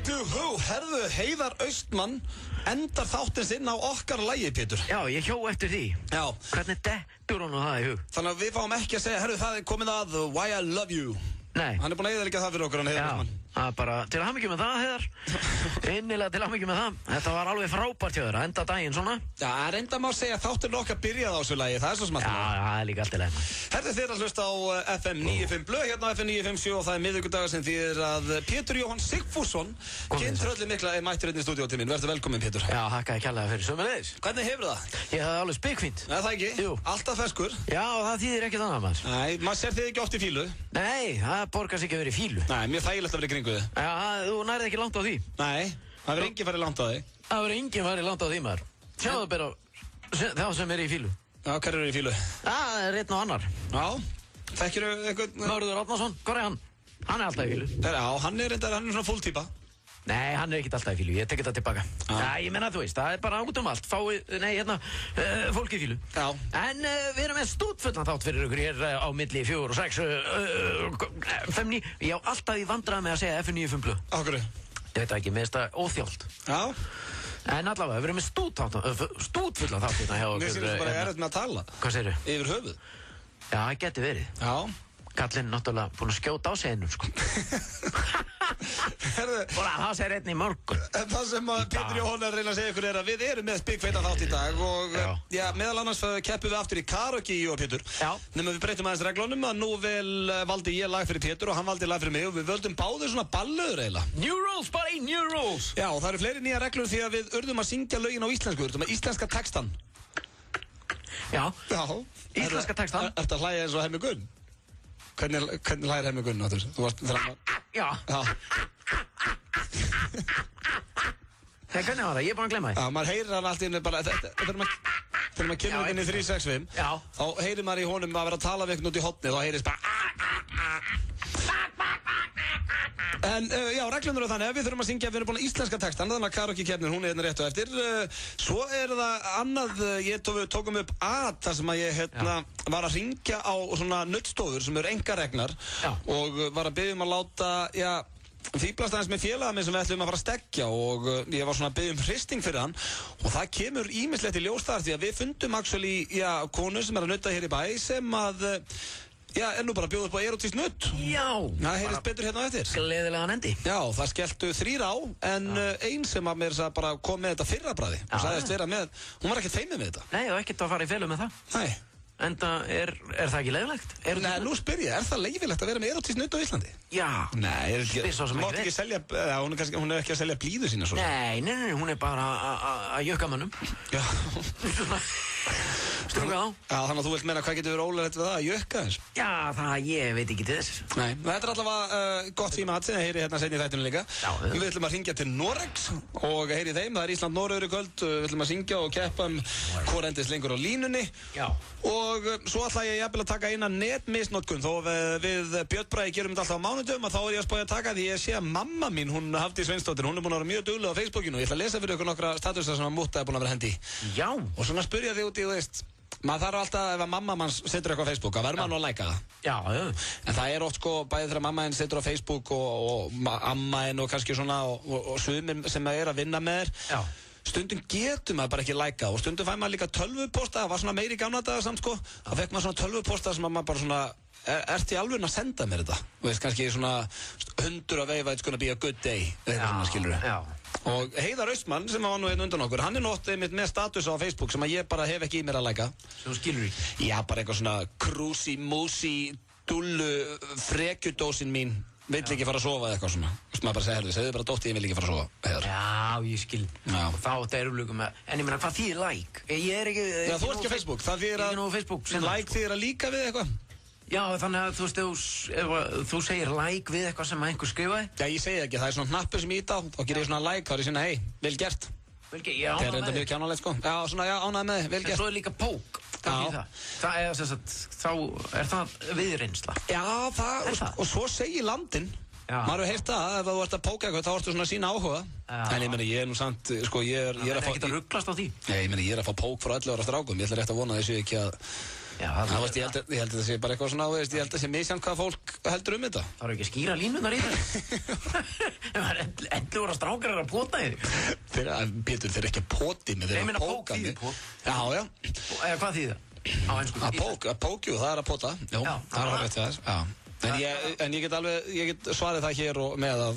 Bíddu, herðu, Heiðar Austmann endar þáttinn sinn á okkar lagi, Pétur. Já, ég hjó eftir því. Já. Hvernig dettur hún á það í hug? Þannig að við fáum ekki að segja, herðu, það er komið að Why I Love You. Nei. Hann er búinn að eyðileggja það fyrir okkur, hann Heiðar Austmann. Já, bara til hamingju með það, Heiðar. Innilega til hamingju með það. Þetta var alveg frábært hjá þér að enda daginn svona. Já, reynda má segja að þátturinn okkar byrjaði á þessu lagi, það er svo smart. Já, það er líka allt í lagi. Herðu þér að hlusta á FM 95 Blöð, hérna á FM 957 og það er miðvikudagur sem þýðir að Pétur Jóhann Sigfússon, kyntrölli mikla, er mættur hérna í stúdíó til mín. Vertu velkominn, Pétur. Já, þakkaði kærlega fyrir sömuleiðis. Hvernig hefur það? Ég hafði alveg spikfínt. Nei, það ekki? Jú. Alltaf ferskur? Já, það þýðir ekkert annað maður. Nei, maður sér þig ekki oft í fílu. Nei, það borgar sig ekki að vera í fílu. Nei, mjög þægilegt að vera í kringu þig. Já, þú nærið ekki langt á því. Nei, það verður enginn farið langt á þig. Það verður enginn farið langt á því maður. Sjáðu bara þá sem er í fílu. Já, hver eru í fílu? Það er einn og annar. Já, þekkirðu einhvern... Mörður Árnason, hvað er hann? Hann er alltaf í fílu. Já, hann er svona full típa. Nei, hann er ekkert alltaf í fílu, ég tek þetta tilbaka. Já, ég menna þú veist, það er bara út allt. Fólk í fílu. Já. En við erum með stútfullan þátt fyrir ykkur hér á milli 4 og 6 5, 9. Ég á alltaf í vandræði með að segja F95 Blöð. Akkur? Ég veit ekki, mér finnst það óþjólt. Já. En allavega, við erum með stútfullan þátt hérna hjá okkur. Mér sýnist bara erfitt með að tala. Hvað segirðu? Yfir höfuð. Já, það geti verið. Já. Kallinn náttúrulega búinn að skjóta á sig einum, sko. Það segir einn í morgun. Það sem Pétur Jóhann er að reyna að segja ykkur er að við erum með spikfeita þátt í dag og já, meðal annars keppum við aftur í karaoke í og Pétur. Já. Nefnum við breytum aðeins reglunum að nú valdi ég lag fyrir Pétur og hann valdi lag fyrir mig og við völdum báðir svona ballöður eiginlega. New rules, buddy, new rules. Já, það eru fleiri nýja reglur því að við urðum að syngja lögin á íslensku, urðum að íslenska textan. Já. Já. Íslenska textan. Ertu að hlæja eins og Hemmi Gunn? Hvernig hlægir Hemmi Gunn áttur? Þú varst þegar hann var... Já. Hvernig var það? Ég er búinn að glemma því. Já, maður heyrir hann alltaf inn bara... Þegar maður kemur inn í 365, þá heyrir maður í honum að vera að tala við eitthvað út í hotni, þá heyrist bara... En já, reglunum eru þannig að við þurfum að syngja, við erum búin að íslenska textan, þannig að karaoke-keppnin, hún er hérna rétt og eftir. Svo er það annað, ég tókum upp þar sem að ég var að hringja á svona nuddstofur sem eru engaregnar og var að biðja að láta, fíblast aðeins með félaga minn sem við ætlum að fara að stekkja og ég var svona að biðja hristing fyrir hann og það kemur ýmislegt í ljós þar því að við fundum actually, konu sem er að nudda hér í bæ sem að er nú bara að bjóða upp á erotískt nudd. Já. Það heyrist betur hérna á eftir. Gleðilegan endi. Já, það skelltu 3 á, en ein sem að mér bara kom með þetta fyrrabragði. Hún sagðist vera með, hún var ekkert feimið með þetta. Nei, og ekkert að fara í felu með það. Nei. Enda er það ekki leiðilegt? Nei, nú spyr ég, er það leiðilegt að vera með erotískt nudd á Íslandi? Já. Nei, hún mátt ekki selja, hún er ekki að selja blíðu sína svo. Nei, hún er bara að jökka mönnum. Já. Strunga á. Já, þannig að þú vilt meina hvað getur verið ólöglegt við það að jökka þess? Já, ég veit ekki til þess. Nei, þetta er allavega gott fyrir mat sem það heyri hérna seinni í þættinu líka. Já. Við ætlum að hringja til Noregs og heyri þeim, það er Ísland-Noregur í kvöld. Við ætlum að syngja og keppa hvor endist lengur á línunni. Já. Og svo ætla ég jafnvel að taka eina netmisnotkun þó við Björn Bragi gerum þetta alltaf á mánudöfum að þá er ég að spája að taka því ég sé að mamma mín, hún Hafdís Sveinsdóttir, hún er búin að vera mjög dugleg á Facebookinu og ég ætla að lesa fyrir ykkur nokkra statusar sem að Mútta er búin að vera hendi. Já. Og svona spyrja þig út í, þú veist, maður þarf alltaf ef að mamma manns setur eitthvað á Facebook að verður maður að læka það. Já. En það er oft sko bæðið þegar mamma henn setur á Facebook og amma henn og kannski svona og sumir sem er að vinna með þér. Já. Stundum getur maður bara ekki læka og stundum fær maður líka tölvuposta, það var svona meiri gamla daga samt sko, þá fekk maður svona tölvuposta sem maður bara svona, ert í alveg að senda mér þetta? Þú veist, kannski svona hundur að veifa, it's gonna be a good day, eitthvað svona skilur við. Já. Og Heiðar Austmann sem var nú einn undan okkur, hann er nóttið með status á Facebook sem að ég bara hef ekki í mér að læka. Sem þú skilur ekki? Já, bara eitthvað svona krúsi, músi, dullu, frekjudósin mín. Vill ekki fara að sofa eða eitthvað svona. Þú veist maður bara segja, segðu bara dóttið, ég vil ekki fara að sofa. Heiðar. Já, ég skil. Já. Og þá þetta er umlugum með, en ég meina, hvað þýðir like? Ég er ekki... Já, þú ert ekki á Facebook. Það þýðir að... Like þýðir að líka við eitthvað. Já, þannig að þú veist, ef þú segir like við eitthvað sem einhver skrifaði. Já, ég segi ekki, það er svona hnappur sem ég ít á. Þá gerir ég svona like, þá er ég svona, hei, vel gert. Já, það er enda mjög kjánalegt sko. Já, svona, já, ánægð með þið, vel gert. En svo er líka pók. Það er þess að þá er það viðreynsla. Já, það, og svo segir landinn. Maður hefur heyrt það, ef þú ert að póka eitthvað, þá ertu svona að sína áhuga. En ég meina, ég er nú samt, sko, ég er að fá... Það er ekkert að rugglast á því. Nei, ég meina, ég er að fá pók frá 11 ára strákum. Ég ætla rétt að vona þessu ekki að Já, ég held að það sé bara eitthvað svona, ég held að það sé misjant hvað fólk heldur þetta. Það eru ekki skýra línunar í það. Ellu voru strákar að pota í þig. Pétur, þeir eru ekki að poti mig, þeir eru að póka mig. Já. Hvað þýðir það? Á ensku. Að pókju, það er að pota. Já, það er að rétt þess. En ég get svarið það hér og með að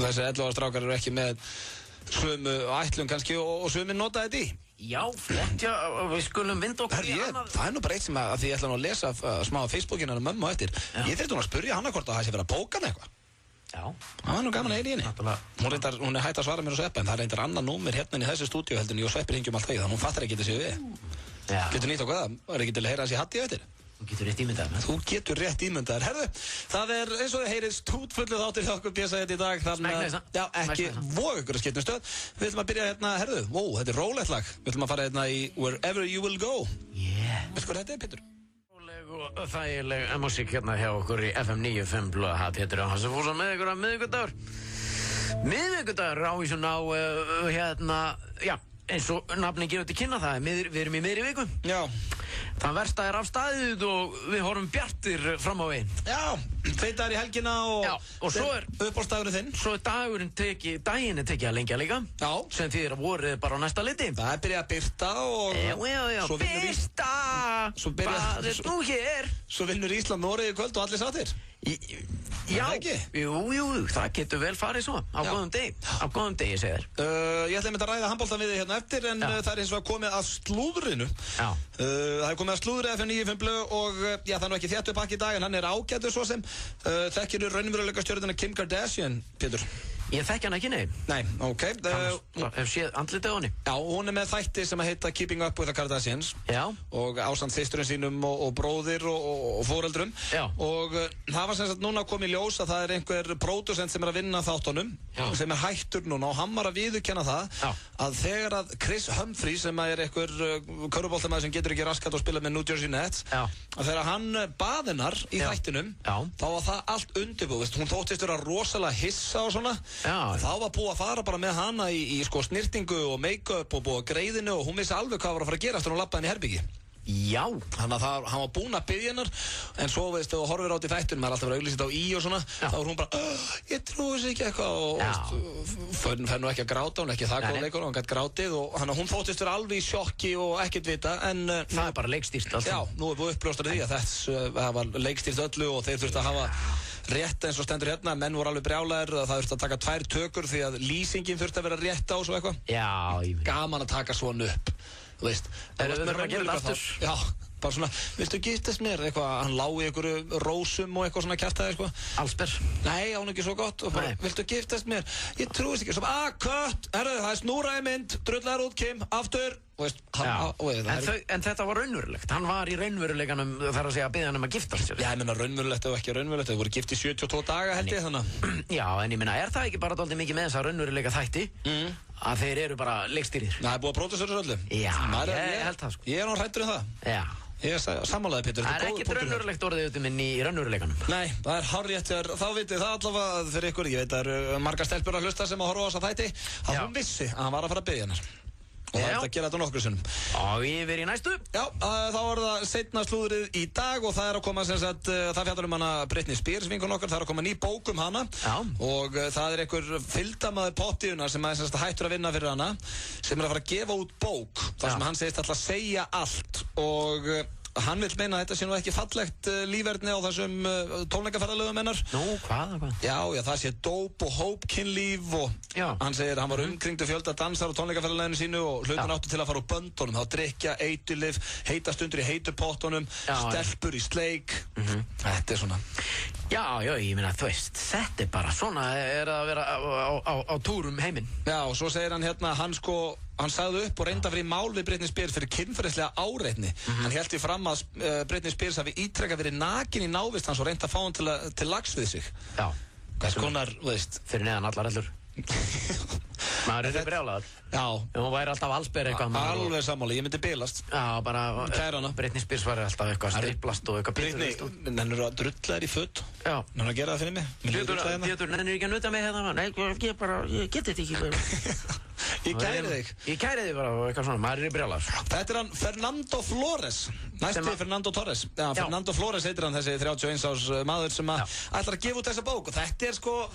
þessi 11 ára strákar eru ekki með sömu ætlum kannski og sömu nota þetta í. Já, flott, já, við skulum vinda okkur í annað. Það er nú bara eitt sem að því ég ætla nú að lesa smá á Facebookinu hennar mömmu eftir. Ég þurfti nú að spyrja hana hvort að það sé verið að póka hann eitthvað. Já. Það var nú gaman að einu í henni. Hún er hætt að svara mér og Sveppa, en það er reyndar annað númer hérna í þessu stúdíu heldur en ég og Sveppi ringjum allt þannig að hún fattar ekki þetta séu við. Getur nýtt okkur það? Er ekki til að heyra hans í hatti á eftir? Þú getur rétt ímyndaðar. Herðu, það er eins og þið heyrið stútfullu þáttir hjá okkur BSA í dag. Já, ekki voga ykkur að skipta stöð. Við ætlum að byrja hérna, herðu, þetta er rólegt lag. Við ætlum að fara hérna í Wherever You Will Go. Veistu hvað þetta er, Pétur? Róleg og þægileg músík hérna hjá okkur í FM 95 blöða. Pétur Jóhann sem fór svo með ykkur á miðvikudagur. Miðvikudagur ávísun á hérna, já, eins og nafni gefur til kynna það. Við erum í miðri viku. Já. Það versta er af staðið og við horfum bjartir fram á veginn. Já, tveitaðar í helgina og svo er uppáhaldsdagurinn þinn. Svo er daginn er tekið að lengja líka. Já. Sem þýðir að vorið bara á næsta liti. Það er byrjað að birta og... Já, birta! Hvað er nú hér? Svo vinnur Ísland Noregi í kvöld og allir sáttir. Já, jú, það getur vel farið svo á góðum degi, segir Ég ætla að ræða handboltan við þig hérna eftir en það er eins og komið að slúðrinu. Það er komið að slúðrið FM 95 blöð og já, það er nú ekki þéttu pakki í dag en hann er ágætur svo sem þekkir raunveruleika stjörnuna Kim Kardashian, Pétur? Ég þekki hann ekki, nei. Nei, ok. Hef séð andlitið á henni. Já, hún er með þætti sem að heita Keeping Up with the Kardashians. Já. Og ásamt systurinn sínum og bróðir og foreldrum. Já. Og það var sem sagt núna komið í ljós að það er einhver pródusent sem er að vinna þáttunum. Já. Sem er hættur núna og hann var að viðurkenna það. Já. Að þegar að Chris Humphrey sem er einhver körfuboltamaður sem getur ekki raskat og spila með New Jersey Nets. Já. Að þegar hann bað hennar í þættinum. Já. Þá var það allt undirbúið. Hún þóttist vera rosalega hissa og svona. Já. Þá var búið að fara bara með hana í sko snirtingu og make-up og búið að greiðinu og hún vissi alveg hvað var að fara að gera eftir hún lappaði henni í herbyggi. Já. Þannig að hann var búinn að biðja hennar en svo veist þú horfir át í þættunum, það er alltaf verið að auglýsa þetta á og svona. Já. Þá var hún bara, ég trúi þessu ekki eitthvað og veist, fer nú ekki að gráta, hún ekki það góð leikur, hún gætt grátið og hún þóttist vera alveg í sjokki og ekkert vita en... Það er bara leikstýrt alltaf. Já, nú er búið uppljóstrað því að það var leikstýrt öllu og þeir þurftu að hafa rétt eins og stendur hérna, menn voru alveg brjálæðir að það þurfti að taka 2 tökur því að lýsingin þurfti að vera rétt á svo eitthvað. Já, gaman að taka svona upp, þú veist. Við þurfum að gera þetta aftur. Já, bara svona, viltu giftast mér? Eitthvað, hann lá í einhverju rósum og eitthvað svona kjartaði, sko. Allsber. Nei, án ekki svo gott og bara, viltu giftast mér? Ég trúist ekki, svo bara, kött, herru, það er snúraði mynd, drullar út, Kim, aftur. Veist, en þetta var raunverulegt. Hann var í raunveruleikanum þar að segja að biðja hann að giftast sér. Já, ég meina raunverulegt og ekki raunverulegt. Þau voru gift í 72 daga held ég þannig. Já, en ég meina, er það ekki bara dálítið mikið með þessa raunveruleika þætti að þeir eru bara leikstýrir? Það er búið að pródúsera öllu. Já, ég held það sko. Ég er nú hræddur um það. Já. Ég er sammálaði, Pétur. Það er ekkert raunverulegt orðið út minn í raunveruleikanum. Nei, það er hárrétt. Þá vitið það allavega fyrir ykkur. Ég veit að það eru margar stelpur að hlusta sem að horfa á þessa þætti. Að hún vissi að hann var að fara að biðja hennar. Og það er að gera þetta nokkru sinnum. Og yfir í næstu. Já, þá er það seinna slúðrið í dag og það er að koma sem sagt, það fjallar um hana Britney Spears vinkun okkar, það er að koma ný bók um hana. Já. Og það er einhver fylgdamaður poptíðunar sem er sem sagt hættur að vinna fyrir hana, sem er að fara að gefa út bók, þar sem hann segist alltaf að segja allt og hann vil meina að þetta sé nú ekki fallegt lífverðni á þessum tónleikaferðalögum hennar. Nú, hvað? Já, það sé dóp og hóp kynlíf og hann segir að hann var umkringdu fjölda dansar á tónleikaferðalöginu sínu og hlutin áttu til að fara á böndunum, þá drikja, eiturlyf, heita stundur í heitupottunum, stelpur í sleik. Þetta er svona. Já, ég meina, þú veist, þetta er bara svona, er að vera á túrum heiminn. Já, og svo segir hann hérna, hann sagði upp og reynda fyrir mál við Britney Spears fyrir kynferðislega áreitni. Hann hélt í fram að Britney Spears hafi ítrekka verið nakin í návist hans og reynda að fá hann til lags við sig. Já. Hvers konar, veist. Fyrir neðan allar hellur. Maður er brjálaður. Já. Hún væri alltaf allsber eitthvað. Alveg sammáli, ég myndi bilast. Já, bara Kærana. Britney Spears væri alltaf eitthvað striplast og eitthvað Britney, nennir að drulla þér í föt. Já. Nennir að gera það fyrir mig. Pétur, nennir ekki að nuta mig hérna. Nei, ég get þetta ekki. Ég kæri þig. Ég kæri þig bara og eitthvað svona, maður í brjálar. Þetta hann Fernando Flores. Næsti Fernando Torres. Já, Fernando Flores heitir hann, þessi 31 árs maður sem ætlar að gefa út þessa bók. Og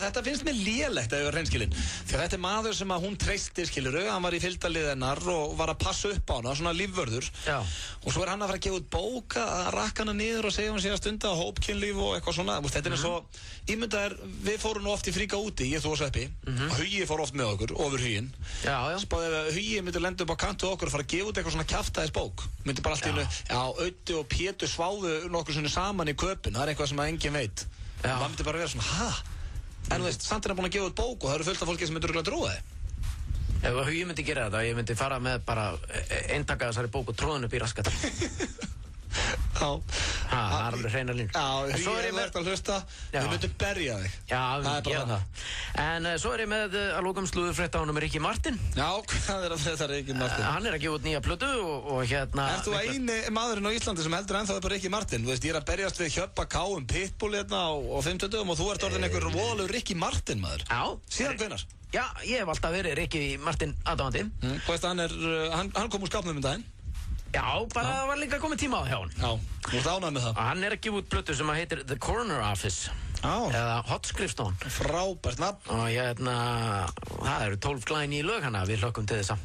þetta finnst mér lélegt að ég var hreinskilinn. Því að þetta maður sem hún treysti, skilurðu, hann var í fylgdarlið hennar og var að passa upp á hana, svona lífvörður. Já. Og svo hann að fara að gefa út bók að rakka hana niður og segja hún sé að stunda hópkynlíf og eitthvað svona. Þetta er eins og, ímyndaðir, við fórum nú oft í fríka úti, ég þú og Sveppi, og Hugi fór oft með okkur, ofur Huginn. Spáði ef Hugi myndi lenda upp á kantu okkur og fara að gefa út eitthvað svona kjaftaðisbók. Myndi bara allt í einu, Öddi og Pétur sváðu nokkur svona saman í köpun, það er eitthvað sem enginn veit. Það myndi bara vera svona, en þú veist, samt er hann búin að gefa út bók og það eru fullt af fólki sem myndur að trúa þig. Ef Hugi myndi gera þetta, ég myndi fara með bara eintaka þessari bók og tróðan upp í raskat. Það er alveg hreinar lín. Já, Hugi, ef þú ert að hlusta, við myndum berja þig. Já, við myndum gera það. En svo er ég með að lókum slúðurfrétta á honum Ricky Martin. Já, hvað er þetta Ricky Martin? Hann er að gefa út nýja plötu og hérna... Ert þú eini maðurinn á Íslandi sem heldur ennþá upp á Ricky Martin? Þú veist, ég er að berjast við Hjöppa K Pitbull hérna á 50 og þú ert orðin einhver voðalegur Ricky Martin maður. Já. Síðan hvenær? Já, ég hef alltaf verið Ricky Martin aðdáandi. Þú veist, hann kom úr skápnum daginn. Já, bara það var líka komið tíma á hjá hann. Já, þú ert ánægð með það. Hann er að gefa út plötu sem heitir The Corner Office. Eða Hotskrifstofan. Frábært nafn. Og hérna, það eru 12 glæni í lög hana, við hlökkum til þessa.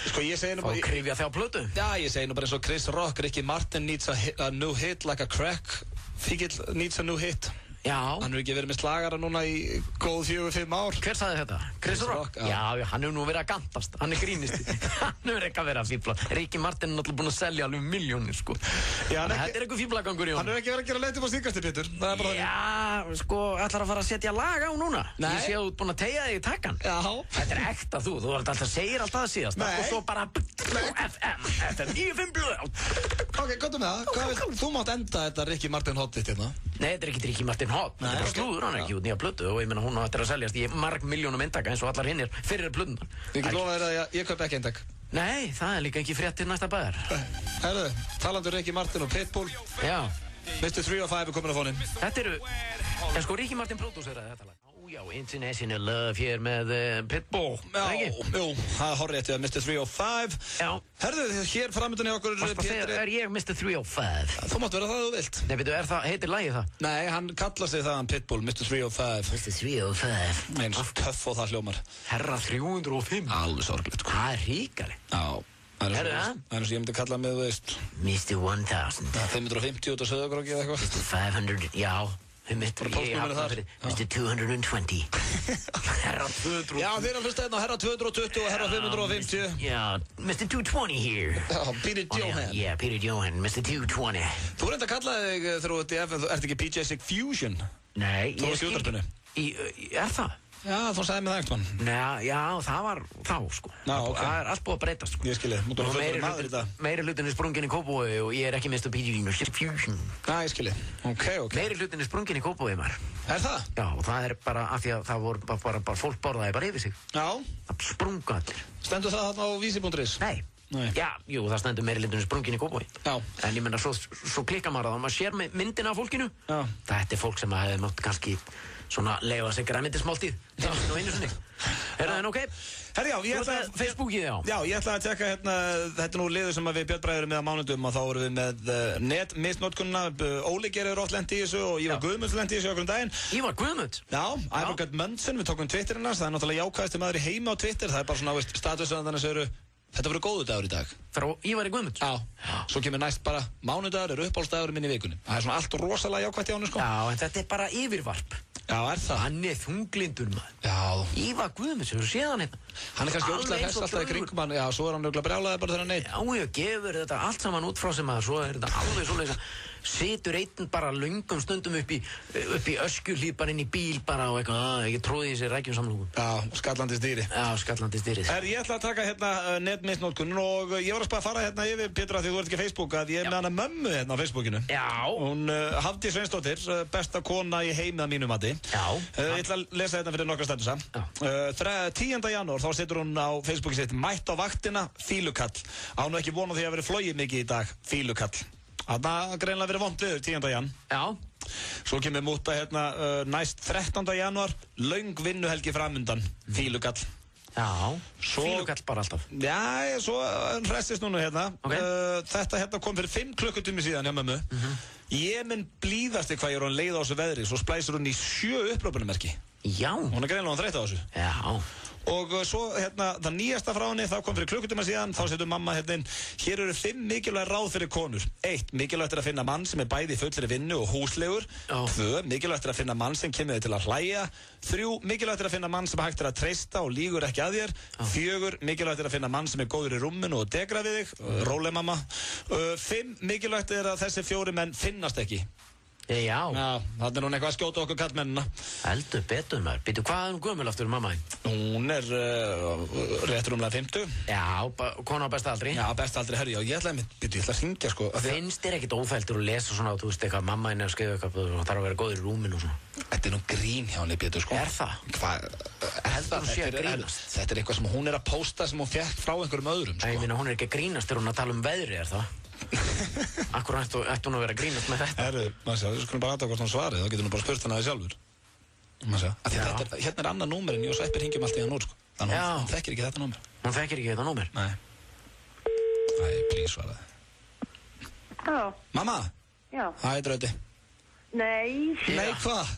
Sko ég segi nú bara... Og krifja þjá plötu. Já, ég segi nú bara eins og Chris Rock, Ricky Martin needs a new hit like a crack. Fíkil needs a new hit. Já. Hann hefur ekki verið með slagara núna í góð 4-5 ár. Hver sagði þetta? Chris Rock? Já, hann hefur nú verið að gantast. Hann er grínisti. Hann hefur ekki að vera að fíbla. Ricky Martin er náttúrulega búinn að selja alveg milljónir, sko. Já, þetta er eitthvað fíblagangur í honum. Hann hefur ekki verið að gera leit upp á síðkasti, Pétur. Það er bara það. Já, sko, ætlar að fara að setja lag á núna. Nei. Ég sé að þú ert búinn að teygja þig í takkan. Já. Þetta er ekta þú ert alltaf segir alltaf það síðast. Og svo bara FM 95 blöð. Ok, komdu með það. Þú mátt enda þetta Ricky Martin hot þitt hérna. Nei, þetta er ekki Ricky Martin hot. Þetta er bara slúður, hann er ekki út nýja plötu og ég meina hún á eftir að seljast í marg milljónum eintaka eins og allar hinnir fyrir plötunar. Ég get lofa þér að ég kaup ekki eintak. Nei, það er líka ekki frétt til næsta bæðar. Herðu, talandur Ricky Martin og Pitbull. Já. Mr. 305 er komin á fóninn. Þetta eru, en sko Ricky Martin prodúseraði þetta lag. Já, International Love hér með Pitbull. Já, jú, það er horrið eftir Mr. 305. Já. Herðu, hér framöndan í okkur Pétri. Er ég Mr. 305? Þú mátt vera það þú vilt. Nei, veitu, heitir lagið það? Nei, hann kallar sig það Pitbull, Mr. 305. Mr. 305. Eins töff og það hljómar. Herra 305. Alveg sorglegt, sko. Það er ríkari. Já. Það er eins og ég myndi kalla mig, þú veist. Mr. 1000. 550 út á Söðagróki eða eitthvað. Mr. 500, já. Mr. 220. Herra 220. Já, þeir eru að hlusta hérna á Herra 220 og Herra 550. Já, Mr. 220 here. Já, Peter Johan. Já, Peter Johan, Mr. 220. Þú er enda að kalla þig þegar þú ert í FN, þú ert ekki PJ Sig Fusion? Nei, ég skil ekki. Er það? Já, þú sagði mig það ekkert mann. Nei, já, það var þá, sko. Já, ok. Það er allt búið að breytast, sko. Ég skilji, mútu að fyrir maður í það. Meiri hlutin er sprungin í Kópavogi og ég er ekki Mr. PJ Fusion. Já, ég skilji. Ok. Meiri hlutin er sprungin í Kópavogi, maður. Er það? Já, og það er bara af því að það voru bara fólk borðaði bara yfir sig. Já. Það sprunga allir. Stendur það þarna á vísi.is? Nei. Já, jú, það stendur meiri hlutin er sprungin í Kópavogi. Já. En ég menna, svo klikkar maður það, maður sér myndina af fólkinu. Já. Þetta er fólk sem hefði mátt kannski svona leiða sig grænmetismáltíð og einu sinni. Er það ok? Herri, já, ég ætla að... Facebookið, já. Já, ég ætla að tjekka hérna, þetta er nú liður sem við Björn Bragi erum með á mánudum og þá erum við með netmisnotkunna. Óli Geir oft lent í þessu og Ívar Guðmunds lent í þessu okkur daginn. Ívar Guðmunds? Já, Ívar Guðmundsson, við tókum Twitterinn hans, það er náttúrulega jákvæðasti maður í heimi á Twitter, það er bara svona, veist, statusöðandarnir sem eru, þetta verður góðu dagur í dag. Frá Ívari Guðmunds? Já, svo kemur næst bara mánudagur er uppáhaldsdagur minn í vikunni. Það er svona allt rosalega jákvætt hjá hann, sko. Já, en þetta er bara yfirvarp. Já, er það? Hann er þunglindur, maður. Já. Ívar Guðmunds, hefur þú séð hann hérna? Hann er kannski ógeðslega hress alltaf í kringum hann, já, svo er hann örugglega brjálaður bara þegar hann neitt. Já, ég gefur þetta allt saman út frá sem að svo er þetta alveg svoleiðis að situr einn bara löngum stundum upp í öskjuhlíð bara inn í bíl bara og eitthvað, ekki tróði í sér rækjum samlúkum. Já, skallandi stýri. Já, skallandi stýrið. Ég ætla að taka hérna netmisnotkun og ég var að fara hérna yfir, Pétur, því þú ert ekki á Facebook, að ég er með hana mömmu hérna á Facebookinu. Já. Hún Hafdís Sveinsdóttir, besta kona í heimi að mínu mati. Já. Ég ætla að lesa þetta fyrir nokkra statusa. 10. janúar, þá situr hún á Facebooki sitt, mætt á vaktina, fílukall. Á nú ekki von á því að vera flogið mikið í dag, fílukall. Þarna greinlega verið vont viður 10. jan. Já. Svo kemur múta hérna næst 13. janúar, löng vinnuhelgi framundan, fílukall. Já, fílukall bara alltaf. Já, svo hressist núna hérna. Þetta hérna kom fyrir 5 klukkutími síðan hjá mömmu. Ég minn blíðasti hvað ég er hún leið á þessu veðri, svo splæsir hún í 7 upprópunumerki. Já. Hún er greinilega þreytt á þessu. Já. Og svo hérna, það nýjasta frá henni, það kom fyrir klukkutíma síðan, þá setur mamma hérna inn, hér eru 5 mikilvæg ráð fyrir konur. 1. Mikilvægt er að finna mann sem er bæði í fullri vinnu og húslegur. 2. Mikilvægt er að finna mann sem kemur þig til að hlæja. 3. Mikilvægt er að finna mann sem hægt er að treysta og lýgur ekki að þér. 4. Mikilvægt er að finna mann sem er góður í rúminu og degra við þig. Róleg mamma. 5. Mikilvægt er að þessi 4 menn finnast ekki. Já. Já, það er hún eitthvað að skjóta okkur kallmennina. Heldur betur maður. Býtu, hvað er hún gömul aftur mamma? Hún er rétt rúmlega 50. Já, kona á besta aldri. Já, besta aldri, herri, já, ég ætla að hringja, sko. Finnst þér ekkert óþæltur að lesa svona, þú veist eitthvað, mamma henni að skrifa eitthvað, það þarf að vera góður í rúminu og svona. Þetta er nú grín hjá henni, Pétur, sko. Er það? Hvað? Heldur hún sé að grínast? Þetta er eitthvað sem hún er að pósta sem hún fékk frá einhverjum öðrum, sko. Ég meina, hún er ekki að grínast þegar hún að tala um veðri, er það? Akkur ætti hún að vera að grínast með þetta? Herru, maður sé, við skulum bara aðtaka hvort hún svarið, þá getur hún bara spurt hana þig sjálfur. Maður sé, hérna er annað númer en ég og Sveppi hringjum alltaf í hann úr, sko. Þannig hún þekkir ekki þetta númer. Hún þekkir ekki þetta númer? Nei. Æ, please, svaraði. Halló. Mamma? Já. Hæ, Drauti. Nei. Nei, hvað?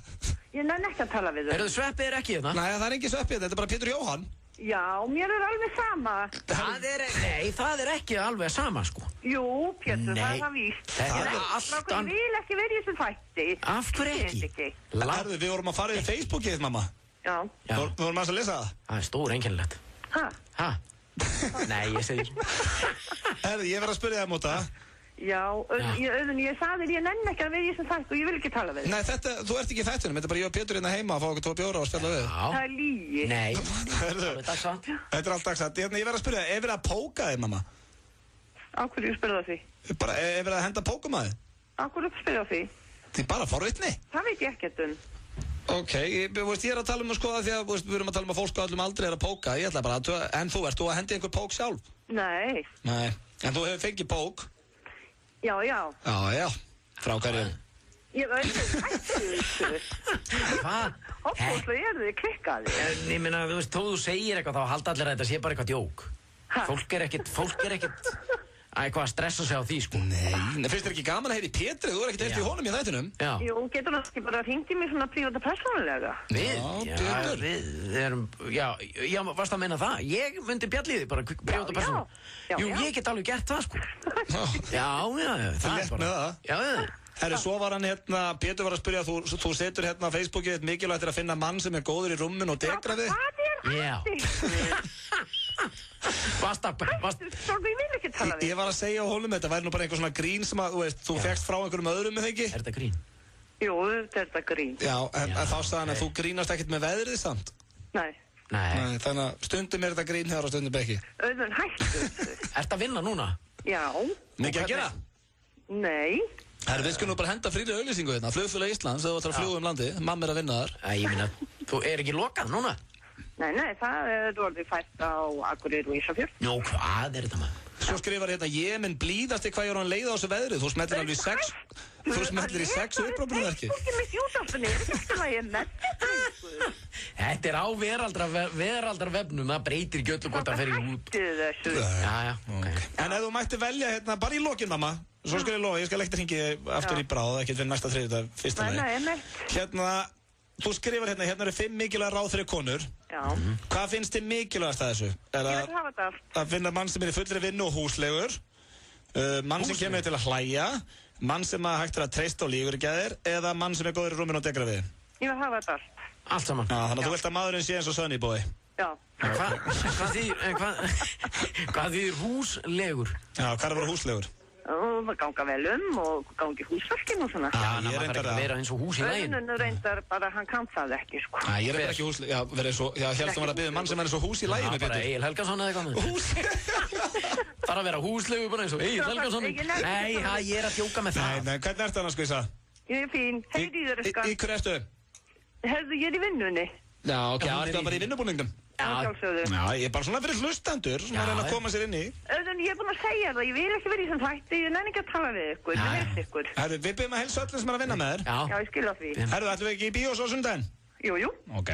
Ég nenni ekki að tala við þau. Heyrðu, Sveppi er ekki hérna? Nei, það er engin Sveppi, þetta er bara Pétur Jóhann. Já, mér er alveg sama. Nei, það er ekki alveg sama, sko. Jú, Pétur, það er það víst. Það er allt Ég vil ekki verið í þessum þætti. Af hverju ekki? Herðu, við vorum að fara í Facebookið, mamma. Já. Við vorum að lesa það. Það er stór einkennilegt. Ha? Nei, ég segi. Herðu, ég verð að spyrja það múta. Já, Auðun, ég sagði þér, ég nenni ekki að vera í þessum þætti og ég vil ekki tala við þig. Nei, þú ert ekki í þættunum, þetta er bara ég og Pétur hérna heima að fá okkur 2 bjóra og spjalla við. Það er lygi. Nei, Herðu, þetta er allt dagsatt. Ég verð að spyrja, er verið að póka þig, mamma? Á hverju spyrðu því? Bara, er verið að henda pókum að þig? Á hverju spyrðu því? Þið er bara forvitni. Það veit ég ekkert um. Ok, ég er að tala um að skoða því að við erum að tala um að fólk á öllum aldrei er að póka. Ég ætla bara að, en þú ert þú að hendi einhver pók sjálf? Nei. Nei, en þú hefur fengið pók? Já. Já, frá hverju? Ég veit, hættu þessu. Hvað? Hoppóðslega er þið klikkaði. Ég meina, þú veist, þó þú segir eitthvað, þá halda allir að þetta sé bara eitthvað djók. Fólk er ekkert eitthvað að stressa sig á því, sko. Nei, finnst þér ekki gaman að heyra í Pétri? Þú er ekkert heyrt í honum í þættinum? Já. Jú, getur hann ekki bara hringt í mig svona prívat og persónulega? Við erum, já, varst að meina það? Ég myndi bjalliði bara prívat og persónulega. Jú, ég get alveg gert það, sko. Já, það er bara. Já, Herru, svo var hann hérna, Pétur var að spyrja, þú setur hérna á Facebookið mikilvægt er að finna mann sem er góður í rúminu og degra við. Já. Ég vil ekki tala við. Ég var að segja á honum, þetta væri nú bara einhver svona grín sem að, þú fékkst frá einhverjum öðrum með þengi. Er þetta grín? Jú, þetta er grín. Já, en þá sagði hann að þú grínast ekkert með veðrið samt. Nei. Þannig að stundum er þetta grín hér og stundum ekki. Auðvun, hættu. Ertu að vinna núna? Já. Mikið að gera? Nei. Herru, við skulum bara henda frýri auglýsingu hérna, Flugfélag Íslands, þegar þú ætlar að fljúga landi, mamma er að vinna þar. Ég meina, þú er ekki lokað núna? Nei, það er orðið fært á Akureyri og Ísafjörð. Nú, hvað er þetta maður? Svo skrifar hérna, ég minn blíðasti hvað ég er hann leið á þessu veðrið, þú smellir alveg í 6 upprópunarverki. Það er mitt júdalfinni, þetta er með þetta. Þetta er á veraldarvefnum, það breytir ekki öllu hvort það fer í út. Hættu þessu. Já, ok. En ef þú mætti velja hérna, bara í lokin, mamma, svo skal ég lofa, ég skal ekkert hringi aftur í bráð, ekkert fyrir næsta þriðjudag, fyrsta lagi. Nei. Hérna, þú skrifar hérna eru 5 mikilvæg ráð fyrir konur. Já. Hvað finnst þið mikilvægast að þessu? Ég vil hafa þetta allt. Að finna mann sem er í fullri vinnu og húslegur, mann sem kemur til að hlæja, mann sem hægt er að treysta og lýgur ekki að þér, eða mann sem er góður í rúminu og degra við. Ég vil hafa þetta allt. Allt saman. Já, þannig að þú vilt að maðurinn sé eins og Sunny Boy. Já. Hvað þýðir húslegur? Já, hvað er að vera húslegur? Og ganga vel og gangi húsverkin og svona. Já, maður þarf ekki að vera eins og hús í lægin. Auðvun reyndar bara, hann kann það ekki, sko. Æ, ég er ekki húslegur, já, verið svo, já, helst var að byggja mann sem er eins og hús í læginu, Pétur. Bara Egil Helgason eða eitthvað. Hús? Þarf að vera húslegur bara eins og Egil Helgason. Nei, ég er að djóka með það. Nei, hvernig ertu annars, Skvísa? Ég er fín, heyrðu þér, sko. Í hverju ertu? Herðu, ég er í vinnunni. Já, ok, ertu bara í vinnubúningnum? Já, ég er bara svona fyrir hlustendur sem að reyna að koma sér inn í. Auðvun, ég er búin að segja það, ég vil ekki vera í þessum þætti, ég nenni ekki að tala við ykkur, ég veit ykkur. Herru, við byrjum að helsa öllum sem er að vinna með þér. Já, ég skil á því. Herru, ætlum við ekki í bíós á sundaginn? Jú. Ok.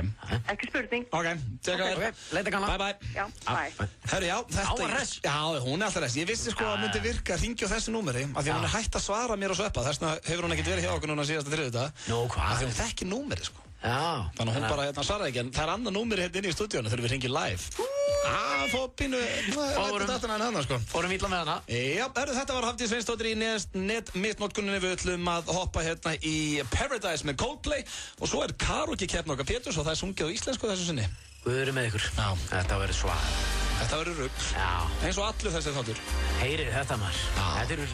Ekki spurning. Ok, tjekka þér. Ok, leita kanna. Bye. Já, bye. Herru, já, þetta... Á, var hress. Já, hún alltaf hress. Ég vissi sko að myndi virka að hringja á þessu númeri af því að hún hætt að svara mér á Sveppa. Þess vegna hefur hún ekkert verið hjá okkur núna síðasta þriðjudag. Nú, hvað? Af því hún þekki númeri, sko. Já. Þannig að hún bara svaraði ekki, en það annað númeri inn í stúdíónu þegar við hringjum live. Fór pínu... Fórum illa með hana. Já, þetta var Hafdís Sveinsdóttir í netmitnotkunninni. Við ætlum að hoppa hérna í Paradise með Coldplay og svo er karaoke-keppni okkar Péturs og það er sungið á íslensku þessu sinni. Guður með ykkur. Já. Þetta verður svar. Þetta verður rugl. Já. Eins og allur þessi þáttur. Heyrið þetta maður. Þetta eru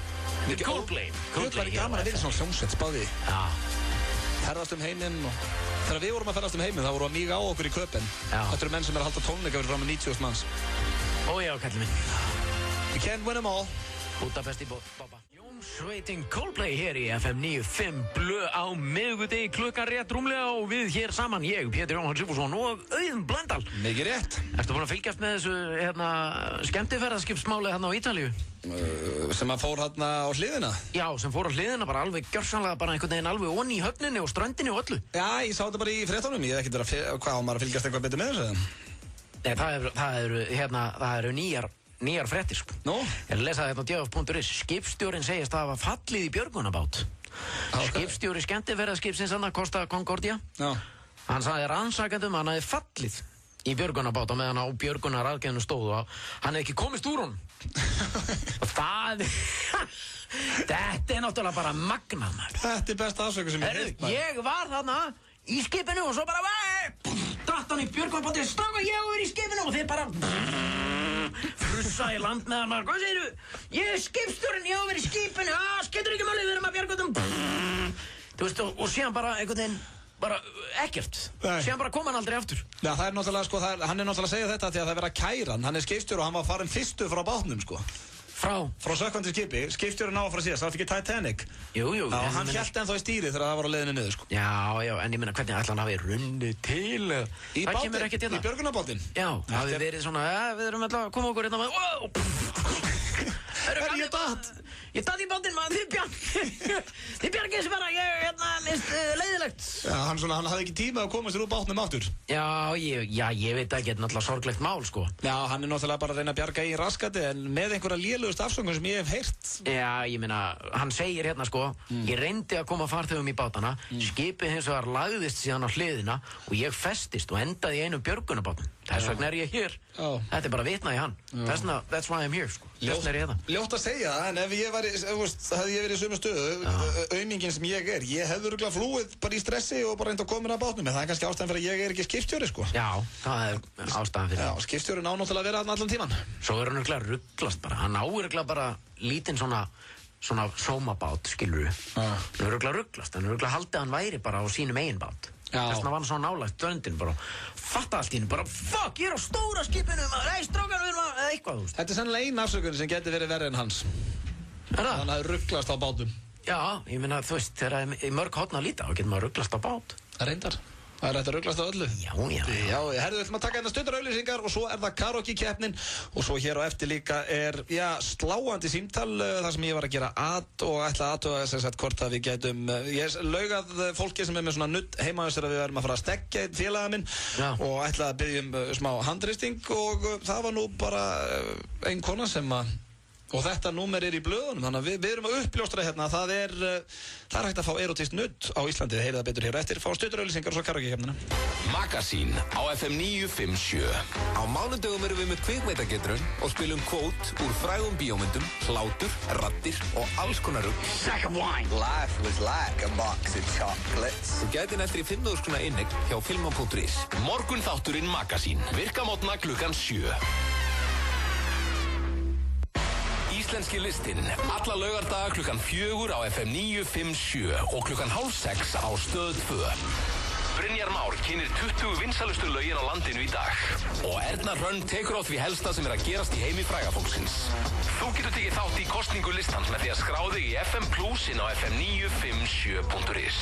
Coldplay. Coldplay gaman að vera svona hljómsveit, spáði því. Já. Ferðast heiminn og... Þegar við vorum að ferðast heiminn þá vorum við að míga á okkur í Köpen. Þetta eru menn sem að halda tónleika fyrir fram með 90.000 manns. Já, kallið minn. We can't win them all. Budapest í Bobba. Hljómsveitin Coldplay hér í FM 95 Blö á miðvikudegi klukkan rétt rúmlega og við hér saman, ég, Pétur Jóhann Sigfússon og Auðun Blöndal. Mikið rétt. Ertu búin að fylgjast með þessu skemmtiferðaskipsmáli hérna á Ítalíu? Sem að fór hérna á hliðina? Já, sem fór á hliðina, bara alveg gjörsamlega bara einhvern veginn alveg onni í höfninni og ströndinni og öllu. Já, ég sá þetta bara í fréttunum, ég hef ekkert verið að hvað á maður að fylgjast eitthvað betur með þessu? Nei, það eru nýjar fréttir, sko. Nú? Ég lesa þetta á djaf.is. Skipstjórinn segist að hafa fallið í björgunarbát. Skipstjóri skemmtiferðaskipsins Costa Concordia. Já. Hann sagði rannsakendum að hann hefði fallið í björgunarbát á meðan á björgunaraðgerðinu stóð og hann hefði ekki komist úr honum. Og það... Þetta er náttúrulega bara magnað, maður. Þetta er besta afsökun sem ég hef. Ég var þarna í skipinu og svo bara datt hann í björgunarbáti, stráka ég og er í skipinu og þeir bara frussa í land með hann. Hvað segir þú? Ég er skipstjórinn, ég á að vera í skipinu. Skiptur ekki máli, við erum að björgunum. Þú veist, og síðan bara einhvern veginn bara ekkert. Síðan bara kom hann aldrei aftur. Já, það er náttúrulega, sko, hann er náttúrulega að segja þetta því að það er verið að kæra hann. Hann er skipstjóri og hann var farin fyrstu frá bátnum, sko. Frá sökkvandi skipi, skipstjóri ná að fara síðast, það var ekki Titanic. Jú. Já, hann hélt ennþá í stýri þegar það var á leiðinni niður, sko. Já, en ég meina, hvernig ætla hann hafi runnið til? Í bátinn, í björgunarbátinn. Já, það hafi verið svona, við erum alltaf að koma okkur hérna með, Ég datt í bátinn, maður, þið bjargið sem bara, mist leiðilegt. Já, hann hafði ekki tíma að koma sér úr bátnum aftur. Já, ég veit ekki, þetta er náttúrulega sorglegt mál, sko. Já, hann er náttúrulega bara að reyna að bjarga í raskati, en með einhverja lélegust afsöngum sem ég hef heyrt. Já, ég meina, hann segir hérna, sko, ég reyndi að koma farþegum í bátana, skipið hins vegar lagðist síðan á hliðina og ég festist og endaði í einum björgunarbátnum. Þess vegna er ég hér. Þetta er bara vitnað í hann. That's why I'm here, sko. Þess vegna er ég hérna. Ljótt að segja það, en ef ég væri, hefði ég verið í sömu stöðu, aumingin sem ég er, ég hefði örugglega flúið bara í stressi og bara reynd að koma inn á bátnum, en það er kannski ástæðan fyrir að ég er ekki skipstjóri, sko. Já, það er ástæðan fyrir. Já, skipstjóri ná náttúrulega að vera þarna allan tíman. Svo er hann örugglega rugglast bara. Hann á örugglega bara lítinn svona sómabát, skilurðu. Hann er örugglega rugglast. Hann er örugglega haldið að hann væri bara á sínum eigin bát. Þess vegna var hann svo nálægt döndin bara. Fatta allt í hennu bara, fuck, ég er á stóra skipinu, nei, strákar, við erum að, eða eitthvað, þú veist. Þetta er sannlega ein afsökun sem getur verið verri en hans. Er það? Hann hafði rugglast á bátum. Já, ég meina, þú veist, þegar það er í mörg hotna að líta, þá getur maður rugglast á bát. Það reyndar. Það er hægt að rugglast á öllu. Já. Já, herðu, við ætlum að taka hérna stundar auglýsingar og svo er það karaoke-keppnin og svo hér á eftir líka er, sláandi símtal þar sem ég var að gera og ætla að athuga sem sagt hvort að við gætum, ég laugað fólki sem er með svona nudd heima þess að við verðum að fara að stekja einn félaga minn og ætla að biðja smá handristing og það var nú bara ein kona sem að og þetta númer er í blöðunum, þannig að við erum að uppljóstra hérna, það er hægt að fá erotist nudd á Íslandi, þið heyrið það betur hér eftir, fá stuttarauglýsingar og svo karaoke-keppnina. Magasín á FM 957. Á mánudögum erum við með kvikmyndagetrun og spilum kvót úr frægum bíómyndum, hlátur, raddir og alls konar rugl. Sack of wine. Life was like a box of chocolates. Þú gæti eftir í 5.000 kr. inneign hjá filman.is. Morgun þátturinn Magasín, virkamótna klukkan 7. Íslenski listinn, alla laugardaga klukkan 4 á FM 957 og klukkan 5:30 á Stöð 2. Brynjar Már kynnir 20 vinsælustu lögin á landinu í dag. Og Erna Hrönn tekur á því helsta sem er að gerast í heimi frægafólksins. Þú getur tekið þátt í kosningu listans með því að skrá þig í FM Plus inn á fm957.is.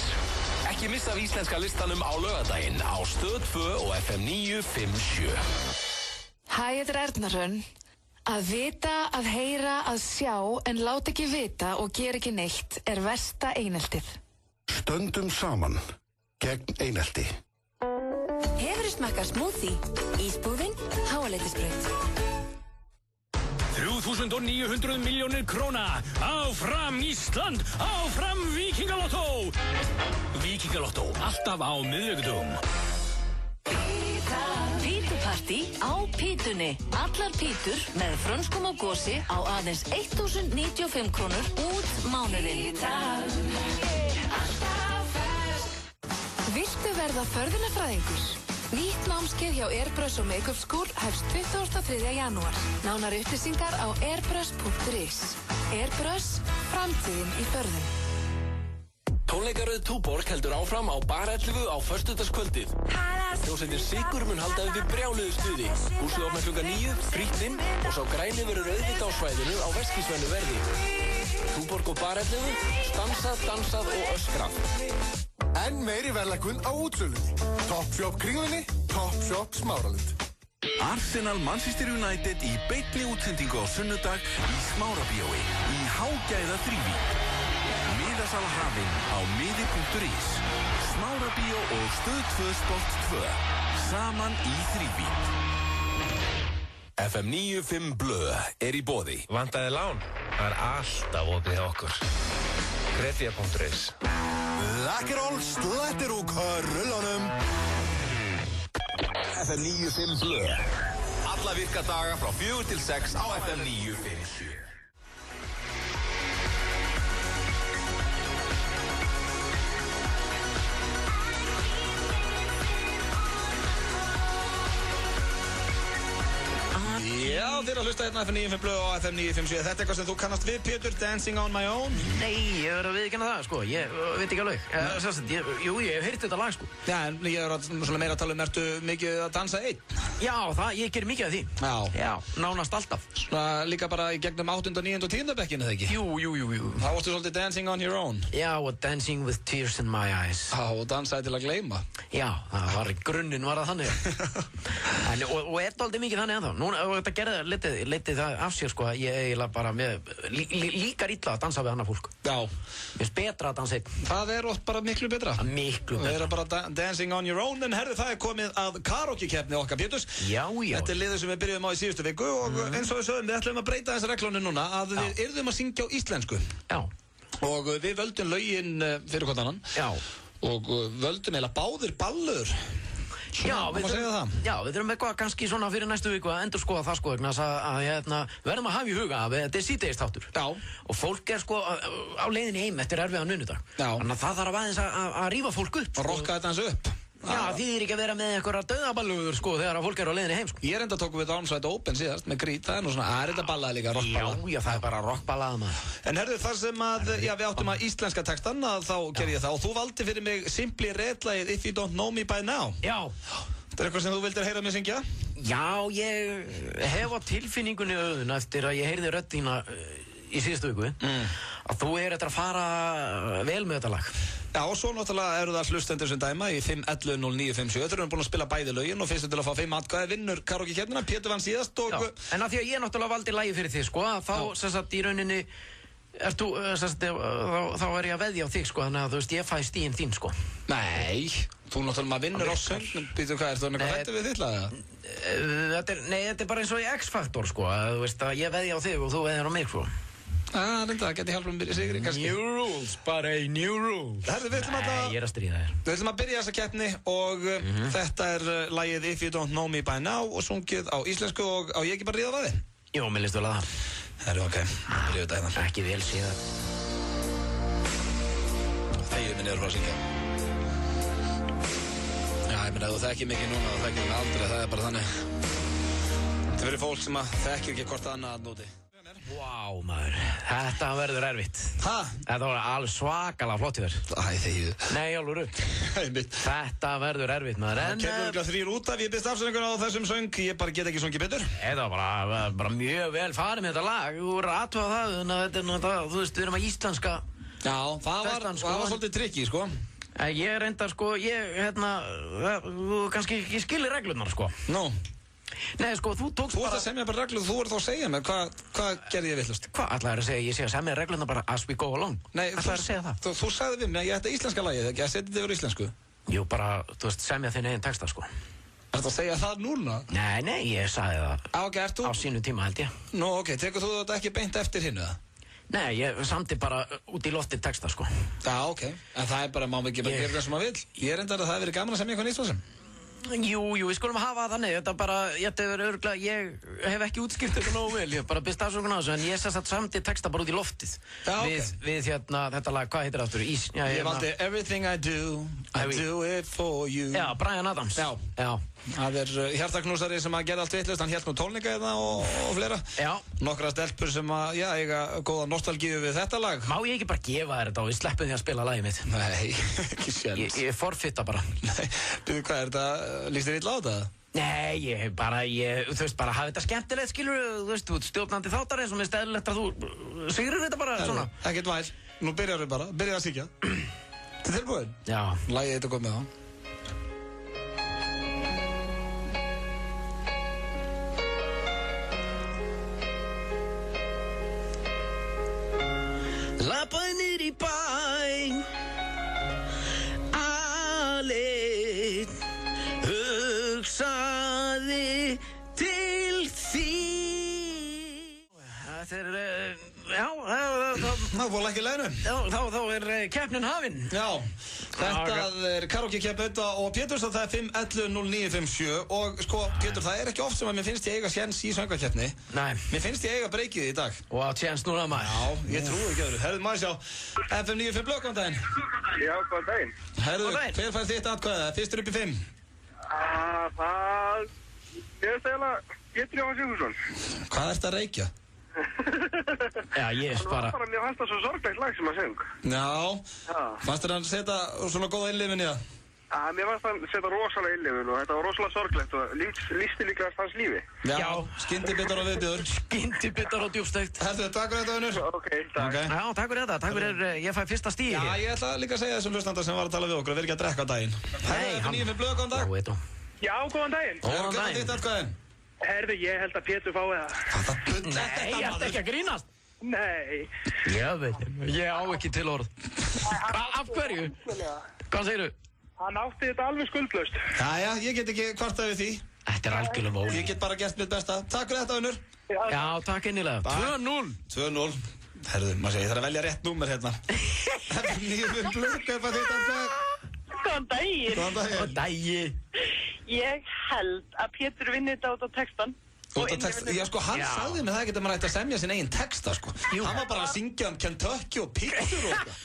Ekki missa af íslenska listanum á laugardaginn á Stöð 2 og FM 957. Hæ, þetta er Erna Hrönn. Að vita, að heyra, að sjá, en láta ekki vita og gera ekki neitt er versta eineltið. Stöndum saman gegn einelti. Hefurðu smakkað smoothie? Ísbúðin, Háaleitisbraut. 3.900 milljónir króna. Áfram Ísland, áfram Víkingalottó. Víkingalottó, alltaf á miðvikudögum. Pítupartí á Pítunni. Allar pítur með frönskum og gósi á aðeins 1.095 krónur út mánuðinn. Viltu verða förðunarfræðingur? Nýtt námskeið hjá Airbrush og Makeup School hefst 23. janúar. Nánari upplýsingar á airbrush.is. Airbrush, framtíðin í förðun. Tónleikaröð Túborg heldur áfram á Bar 11 á föstudagskvöldið. Hljómsveitin Sigur mun halda uppi brjáluðu stuði. Húsið opnar klukkan 9, frítt inn og sá græni verður auðvitað á svæðinu á veskisvennu verði. Túborg og Bar 11, stansað, dansað og öskrað. En meiri verðlækkun á útsölunni. Topshop Kringlunni, Topshop Smáralind. Arsenal Manchester United í beinni útsendingu á sunnudag í Smárabíói í hágæða þrívídd. Miðasala hafin á miði.is. Smárabíó og Stöð 2 Sport 2. Saman í þrívídd. FM 95 Blö í boði. Vantaði lán? Það alltaf opið hjá okkur. Kredía.is. Lakkerol, slettir og körlunum. FM 95 Blö. Alla virka daga frá 4 til 6 á FM 957. Já, þér að hlusta hérna FM 95 Blö og FM 957. Þetta eitthvað sem þú kannast við, Pétur, Dancing on my own? Nei, ég verður að viðurkenna það, sko. Ég veit ekki alveg. Jú, ég hef heyrt þetta lag, sko. Já, en ég er svona meira að tala ertu mikið að dansa einn? Já, ég ger mikið af því. Já, nánast alltaf. Svona líka bara í gegnum 8., 9. og 10. bekkinu, eða ekki? Jú. Þá varstu svolítið dancing on your own? Já, og dancing with tears in my eyes. Já, og dansaði til að gleyma? Já, það var grunninn var það þannig. og aldrei mikið þannig ennþá. Núna, þetta gerði litið það af sér, sko, ég eiginlega bara með líkar illa að dansa við annað fólk. Já. Mér finnst betra að dansa einn. Það oft bara miklu betra. Miklu betra. Það bara dancing on your own, en herðu, það komið að karaoke-keppni okkar, Péturs. Já. Þetta liður sem við byrjuðum á í síðustu viku og eins og við sögum, við ætlum að breyta þessa reglunni núna að við yrðum að syngja á íslensku. Já. Og við völdum lögin fyrir hvort annan. Já. Og völdum eiginlega báðir ballur. Já, við þurfum eitthvað kannski svona fyrir næstu viku að endurskoða það, sko, vegna að verðum að hafa í huga að þetta síðdegis þáttur. Já. Og fólk sko á leiðinni heim eftir erfiðan vinnudag. Já. Þannig að það þarf aðeins að rífa fólk upp. Og rokka þetta eins upp. Já, þýðir ekki að vera með einhverja dauðaballugur, sko, þegar fólk á leiðinni heim, sko. Ég enda tókum við Downside Open síðast með Grýta, en svona þetta ballaði líka, rockballað. Já, það bara rockballað, maður. En herðu, þar sem við áttum að íslenska textan, þá gerði ég það og þú valdi fyrir mig Simply Red-lagið If You Don't Know Me By Now. Já. Þetta eitthvað sem þú vildir heyra mig syngja? Já, ég hef á tilfinningunni Auðun eftir að ég heyrði rödd þína í síðustu viku að þú eftir að fara vel með þetta lag. Já, og svo náttúrulega eru það hlustendur sem dæma í 511-0957. Þeir eru búin að spila bæði lögin og fyrstu til að fá 5 atkvæði vinnur karaoke-keppnina. Pétur vann síðast og... Já, en að því að ég náttúrulega valdi lagið fyrir þig, sko, þá sem sagt í rauninni þá er ég að veðja á þig, sko, þannig að þú veist, ég fæ stíinn þín, sko. Nei, þú náttúrulega vinnur á söng. Býtu hvað, ertu eitthvað hættu við þitt laga? Nei, þetta er bara eins og í X-Factor, sko, þú veist að ég veðja á þig og þú veðjar á mig, sko. Það geti hjálpað mér í sigri, kannski. New rules, bara new rules. Herðu, við ætlum Nei, ég er að stríða þér. Við ætlum að byrja þessa keppni og þetta er lagið If You Don't Know Me By Now og sungið á íslensku og á ég ekki bara ríða á vaði? Jú, mér líst vel að það. Herru, ok, byrjuðu þetta hérna. Ekki vel síðan. Þegar minn frá að syngja. Já, ég meina, þú þekkir mikið núna og þekkir mig aldrei, það er bara þannig. Þetta fyrir fólk sem þekkir ekki hvort annað að nóti. Vá, maður, þetta verður erfitt. Hæ? Þetta var alveg svakalega flott í þér. Æ, þegið. Nei, alveg rutt. Þetta verður erfitt, maður. Það kemur ykkur 3 út af, ég byrst afsökunum á þessum söng, ég bara get ekki sungið betur. Þetta var bara mjög vel farið með þetta lag. Þú voru aðtöða það, þannig að þetta er, þú veist, við erum að íslenska. Já, það var svolítið trikki, sko. Ég reyndar, sko, þú kannski ekki skilir reglurnar, sko. Nú. Nei, sko, þú tókst bara... Þú ert að semja bara reglur, þú ert þá að segja mér, hvað gerði ég vitlaust? Hvað ætlaðir að segja? Ég segja semja reglurnar bara as we go along. Nei, ætlaðir að segja það? Þú sagði við mér að ég ætti íslenska lagið, ekki að setja þetta yfir íslensku. Jú, bara, þú veist, semja þinn eigin texta, sko. Ertu að segja það núna? Nei, ég sagði það Ok, ert þú? á sínu tíma, held ég. Nú, ok, tekur þú þetta ekki beint eftir hinnu, það? Nei, ég samti bara út í loftið texta, sko. Já, ok, en það bara, má ekki bara gera það sem maður vill. Ég reyndar að það hefur verið gaman að semja eitthvað nýtt svo sem. Jú, við skulum hafa það þannig, þetta bara, ég hef ekki útskýrt þetta nógu vel, ég hef bara byrst afsökun á þessu, en ég sess að samti texta bara út í loftið. Já, ok. Við þetta lag, hvað heitir það aftur? Ég valdi Everything I Do It For You. Já, Bryan Adams. Já. Það hjartaknúsari sem að gera allt vitlaust, hann hélt nú tónleika hérna og fleira. Já. Nokkra stelpur sem að, eiga góða nostalgíu við þetta lag. Má ég ekki bara gefa þér þetta og við sleppum því að spila lagið mitt? Nei, ekki sjálf. Ég forfitta bara. Nei, hvað er þetta, líst þér illa á þetta? Nei, þú veist, bara hafa þetta skemmtilegt, skilur, þú veist, þú stjórnandi þáttar eins og mér stæðilegt að þú sigrir þetta bara, svona. Ekkert væl, nú byrjar við bara, byrjar að syngja. Þetta er tilbúin? Já. Lagið þetta kom með það. Lappaði niður í bæ Aleinn Hugsaði til þín Þetta Það fór ekki leginu. Þá keppnin hafin. Já, þetta karaoke-keppni og Pétur það er 511-0957 og sko Pétur það er ekki oft sem að mér finnst ég eiga séns í söngvakeppni. Nei. Mér finnst ég eiga breykið í dag. Og á séns núna maður. Já, ég trúi ekki öðru. Herðu maður sjá, FM 95 blökk, góðan daginn. Já, góðan daginn. Herðu, hver fær þitt atkvæða? Fyrstur upp í 5. Ég veist eiginlega Pétur Jóhann Sigurðsson. Hvað ert að reykja? Já, ég bara... Mér fannst það svo sorglegt lag sem að söng. Já. Fannst þér hann setja svona góða innlifin í það? Mér fannst hann setja rosalega innlifin og þetta var rosalega sorglegt og lísti líklegast hans lífi. Já, skyndibittar og viðbjóður. Skyndibittar og djúpsteikt. Herðu, takk fyrir þetta, Unnur. Ok, takk. Já, takk fyrir þetta. Takk fyrir, ég fæ fyrsta stíð. Já, ég ætla líka að segja þessum hlustanda sem var að tala við okkur að vera ekki að drekka á daginn. Herðu, FM 95 blökk, góðan dag. Já, góðan daginn. Góðan daginn. Þitt atkvæðin? Herðu, ég held að Pétur fái það. Nei, ég ætti ekki að grínast. Nei. Ég á ekki til orð. Af hverju? Hvað segirðu? Hann átti þetta alveg skuldlaust. Jæja, ég get ekki kvartað við því. Þetta er algjörlega móli. Ég get bara gert mitt besta. Takk fyrir þetta, Unnur. Já, takk innilega. 2-0. 2-0. Herðu, maður segir, ég þarf að velja rétt númer hérna. FM 95 blökk, hvað þitt atkvæði? Góðan daginn. Góðan daginn. Ég held að Pétur vinni þetta út á textan. Já, sko, hann sagði mig það ekki að maður ætti að semja sin eigin texta, sko. Hann var bara að syngja um Kentucky og Picture og eitthvað.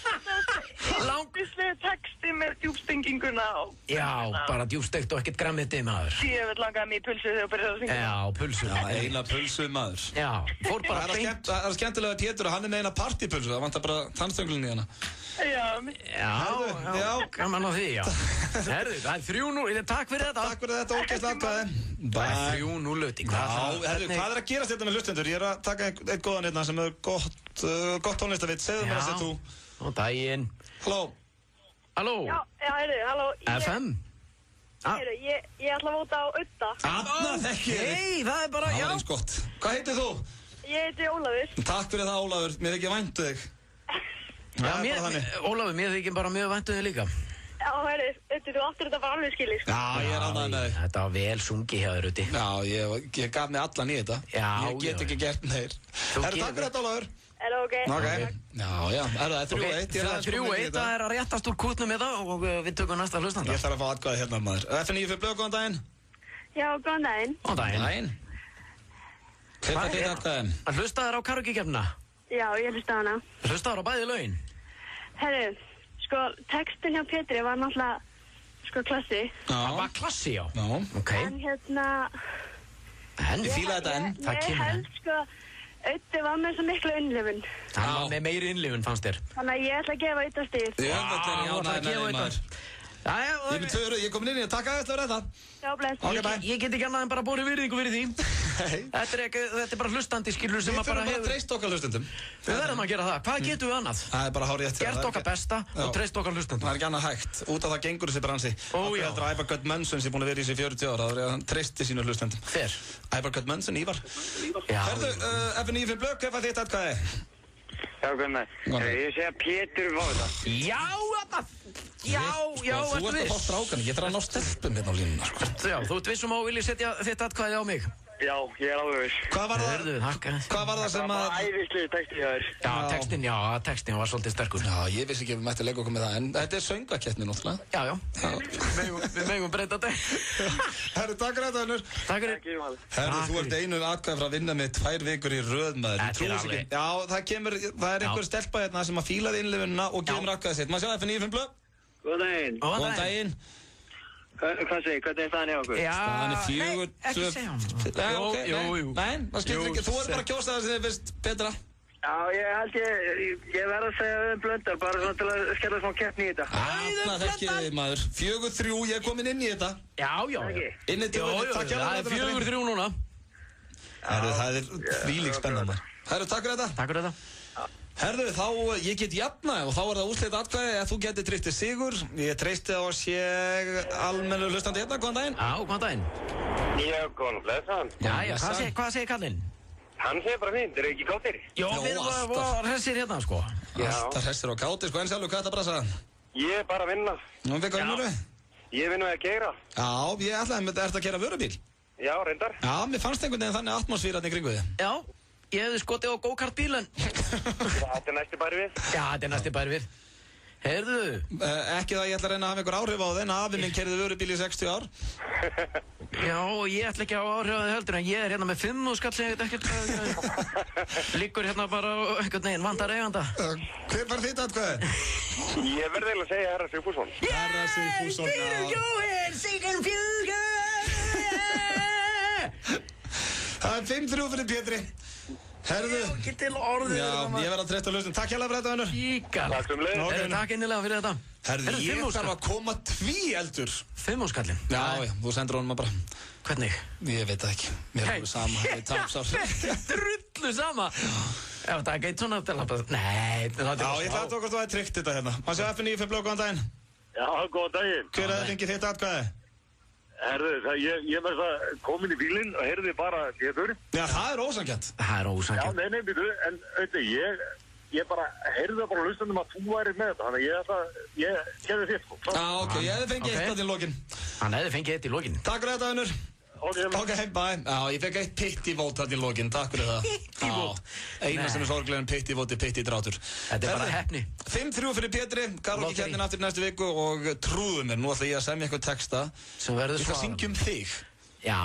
Langislega texti með djúpstenginguna og... Já, bara djúpstegt og ekkert grammiti, maður. Ég veit langaði mig í pulsu þegar ég byrjaði að syngja. Já, pulsu. Já, eina pulsu, maður. Já, fór bara beint. Það er skemmtilega að Pétur að hann er með eina partypulsu, það vantar bara tannstönglinni í hana. Já, gaman á því, já. Herðu, það er 3-0, takk fyrir þetta. Takk fyrir þetta, ógeðslega atkvæði. Það er 3-0 löti. Hvað er að gerast þetta með hlustendur? Ég er að taka eitt góðan hérna sem er gott tónlistavitt. Segðu mér að segja þú. Góðan daginn. Halló. Já, halló. FM. Heyrðu, ég ætla að vóta á Udda. Anna þekki ég. Hei, það er bara, já. Það var eins gott. Hvað heitir þú? Ég heiti Ólafur. Takk fyrir það, Ólafur. Mér þykir væntu þig. Ólafur, mér þykir bara mjög væntu þig líka. Já, heyrðu, Uddi, þú áttur þetta bara alveg skilist. Já, ég er ánægður með þig. Þetta var vel sungið hjá þér, Uddi. Já, ég gaf mig allan í þetta. Já, ég get ekki gert meir. Takk fyrir þetta, Ólafur. Er það ok? Já, það er 3-1. Það er 3-1, það er að réttast úr kútnum með það og við tökum næsta hlustanda. Ég þarf að fá atkvæði hérna, maður. FM 95 blökk, góðan daginn. Já, góðan daginn. Góðan daginn. Hver fær þitt atkvæðin? Hlustaðir á karaoke-keppnina? Já, ég hlustaði hana. Hlustaðir á bæði lögin? Herru, sko, textin hjá Pétri var náttúrulega, sko, klassi. Það var klassi, já. Ok. En hérna... Ég fílaði þetta enn. Ég held, sko... Uddi var með svo miklu innlifun. Hann var með meiri innlifun, fannst þér. Þannig að ég ætla að gefa Udda stig. Ég ætla að gefa Udda. Ég er með 2 ég er komin inn í að taka eftir þetta. Já, bless. Ég get ekki annað en bara bórið virðingu fyrir því. Þetta er bara hlustandi, skilur, sem að bara hefur... Við þurfum bara að treysta okkar hlustendum. Við verðum að gera það. Hvað getum við annað? Það er bara hárið eftir. Gert okkar besta og treyst okkar hlustendum. Það er ekki annað hægt. Út af það gengur þessi bransi. Ójá. Þetta er Ivar Gudmundsson sem er búin að vera í sig 40 ára. Það er að hann treysti sínu hlustendum. Hver? Ivar Gudmundsson, Ívar. Herðu, FM 95 blökk, hvað þitt atkvæði? Já, hvernig? Ég sé að Pétur var það. Já, Já, Þú ert að fá strákan, ég þarf að ná stelpum hérna á línuna, sko. Já, þú ert vissum að vilja setja þitt atkvæði á mig. Já, ég alveg viss. Hvað var það sem að... Það var æðislega texti hjá þér. Já, textin var svolítið sterkur. Já, ég vissi ekki að við mættum leika okkur með það, en þetta er söngvakeppni náttúrulega. Já. Við megum breyta þetta. Herru, takk fyrir þetta, Unnur. Takk fyrir. Herru, þú ert einu atkvæði frá að vinna með 2 vikur í röð, maður. Þetta er alveg. Já, það er einhver stelpa hérna sem að fílaði innlifunina og gefur mér atkvæðið sitt. Maður sjá FM95 blöð. Góðan daginn. Hvað segir, hvernig er staðan hjá okkur? Staðan er 4... Ekki segja hann. Jú. Nei, það skilur ekki. Þú er bara að kjósa það sem þið finnst betra. Já, ég held ég verð að segja Blöndal, bara svona til að skella smá keppni í þetta. Það þekkið þið, maður. 4-3, ég er komin inn í þetta. Já. Inni til það er 4-3 núna. Það er þvílík spennandi. Herru, takk fyrir þetta. Takk fyrir þetta. Herðu, þá ég get jafnað og þá er það úrslit atkvæði að þú getur treysti sigur. Ég treysti á sé almennu hlustandi hérna, góðan daginn. Já, góðan daginn. Já, góðan, blessaðan. Já, hvað segir kallinn? Hann segir bara fínt, eru ekki kátir? Já, við erum bara hressir hérna, sko. Alltaf hressir og kátir, sko, en sjálfur, hvað er þetta brasa? Ég er bara að vinna. Nú, við hvað vinnur við? Ég vinna að keyra. Já, ég ætlaði að ertu að keyra vörubíl? Já, reyndar. Já, mér fannst einhvern veginn þannig atmosfíran í kringu þig. Já. Ég hefði skotið á go-kart-bílinn. Þetta er næsti bæri við. Já, þetta er næsti bæri við. Heyrðu? Ekki það ég ætla að reyna að hafa einhver áhrif á þig, en afi minn keyrði vörubíl í 60 ár. Já, ég ætla ekki að hafa áhrif á þig heldur, en ég er hérna með 5 skall sem ég ekkert liggur hérna bara og einhvern veginn vantar eiganda. Hver var þitt atkvæði? Ég verði eiginlega að segja Herra Sigfússon. Herra Sigfússon, Það er 5-3 fyrir Pétri. Herðu. Ekki til orðið. Já, ég verð að treysta hlustum. Takk hérlega fyrir þetta, Unnur. Íkala. Takk sem leið. Takk innilega fyrir þetta. Herðu, ég þarf að koma 2 eldur. 5 skallin? Já, þú sendur honum bara. Hvernig? Ég veit það ekki. Mér er alveg sama. Ég tapsár. Drullu sama. Já, það er geitt svona til að... Nei, það er... Já, ég ætla að tókast að það er tryggt þetta hérna. Má sjá FN95 blöð, góðan daginn. Já, góðan daginn. Hver hefði fengið þitt atkvæði? Herðu, ég með það komin í bílinn og heyrði bara Pétur. Já, það er ósanngjarnt. Það er ósanngjarnt. Já, nei, býtu, en auðvitað, ég bara heyrði bara hlustandum að þú væri með þetta, þannig ég gerði þitt, sko. Já, ok, ég hefði fengið eitt að í lokin. Hann hefði fengið eitt í lokin. Takk fyrir þetta, Unnur. Ok, bye. Já, ég fekk eitt pittivót að í lokin, takk fyrir það. Pittivót? Eina sem er sorglegin pittivót er pittidrátur. Þetta er bara heppni. 5-3 fyrir Pétri, karaoke-keppnin aftur næstu viku og trúðu mér, nú ætla ég að semja eitthvað texta. Sem verður Ég ætla að syngja þig. Já,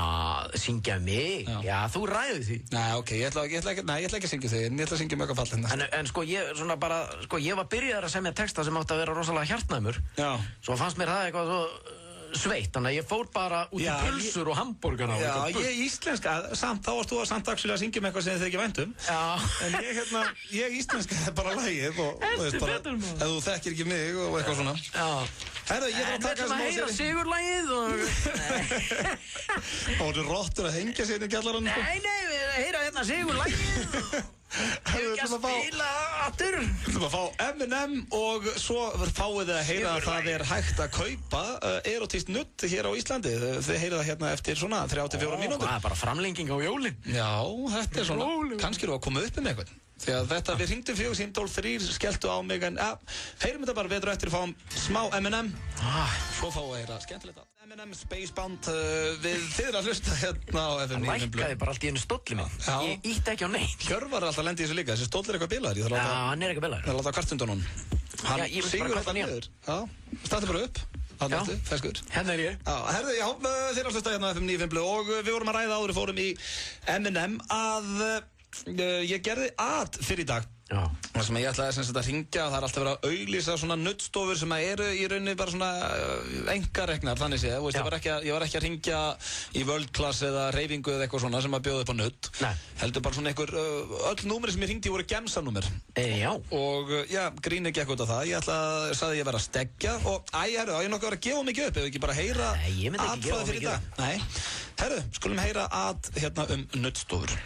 syngja mig? Já, þú ræður því. Nei, ok, ég ætla ekki að syngja þig, en ég ætla að syngja mjög fallið. En sko, ég var byrjaður að semja texta sem átti að vera rosalega hjartnæmur. Já. Svo fannst mér það eitthvað svo sveitt, þannig að ég fór bara út í pulsur og hambúrgana. Já, ég íslenska, samt, þá varst þú samt að syngja með eitthvað sem þið ekki væntum. Já. En ég íslenska bara lagið og veist bara, ef þú þekkir ekki mig og eitthvað svona. Já. Herðu, ég þarf að taka þessum heyra sigurlagið og... Og þú eru róttur að hengja sér í kjallarann. Nei, við heyra hérna sigurlagið og... Hefur ekki að spila aftur. Við ætlum að fá M&M og svo fáið þið að heyra að það er hægt að kaupa erotískt nudd hér á Íslandi. Þið heyrið það hérna eftir svona 34 mínútur. Það er bara framlenging á jólin. Já, þetta er svona, kannski eru að koma upp með eitthvað. Því að þetta, við hringdum 4-3, skelltu á mig, en heyrum þetta bara vetur eftir að fáum smá M&M. Svo fáum við að heyra skemmtilegt að M&M Spacebound við þið að hlusta hérna á FM 95 Blöð. Hann lækkaði bara allt í einu stólli minn. Ég ítti ekki á neitt. Hjörvar er alltaf að lenda í þessu líka, þessi stóll er eitthvað bilaður. Já, hann er eitthvað bilaður. Það er að láta kartundunum. Hann sigur alltaf niður. Já, starti bara upp. Aðnættu, feskur. Hérna er ég. Já, herðu, já, þið er að hlusta hérna á FM 95 Blöð og við vorum að ræða áður, fórum í M&M að ég gerði fyrir í dag. Já. Það sem ég ætlaði að hringja, það er alltaf verið að auglýsa svona nuddstofur sem eru í rauninni bara svona einkareknar, þannig séð, veist, ég var ekki að hringja í World Class eða Reyfingu eða eitthvað svona sem að bjóða upp á nudd. Nei. Heldur bara svona einhver, öll númeri sem ég hringdi voru gemsanúmer. Já. Og já, grín ekki eitthvað út af það, ég sagði ég vera að steggja og herru, ég nokkuð að vera að gefa mikið upp, ef ekki bara heyra atkvæði fyrir dag. Nei, herru, skulum heyra hérna nuddstofur.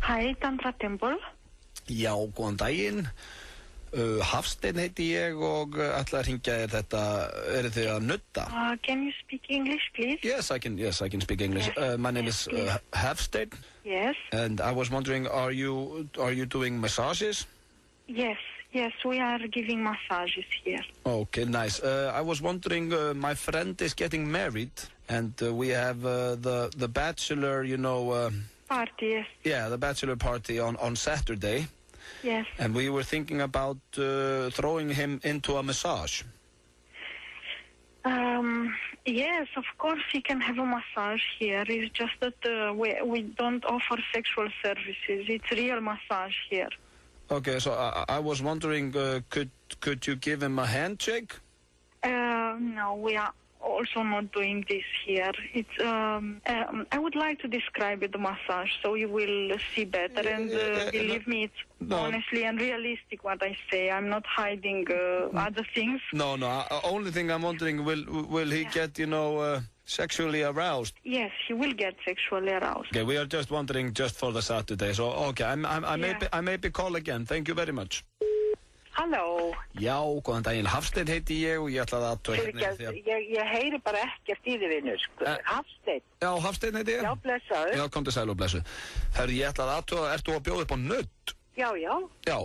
Hæ, Dandra Temple. Já, góðan daginn. Hafsteinn heiti ég og ætla að hringja þetta, eru þið að nudda? Can you speak English, please? Yes, I can speak English. My name is Hafsteinn. Yes. And I was wondering, are you doing massages? Yes, Yes, we are giving massages here. Okay, nice. I was wondering, my friend is getting married, and we have the bachelor, Party, yes. Yeah, the bachelor party on Saturday. Yes. And we were thinking about throwing him into a massage. Yes, of course he can have a massage here. It's just that we don't offer sexual services. It's real massage here. Okay, so I was wondering, could you give him a handshake? No, we are also not doing this here. It's I would like to describe the massage so you will see better. And believe me, it's honestly and realistic what I say. I'm not hiding other things. No. Only thing I'm wondering, will he get, sexually aroused? Yes, he will get sexually aroused. Okay, we are just wondering just for the Saturday. So, okay, I maybe call again. Thank you very much. Halló. Já, góðan daginn. Hafsteinn heiti ég og ég ætlaði að Ég heyri bara ekkert í þið, vinur. Hafsteinn. Já, Hafsteinn heiti ég. Já, blessaður. Já, kom til sæl og blessu. Herru, ég ætlaði að ertu að bjóða upp á nudd? Já. Já,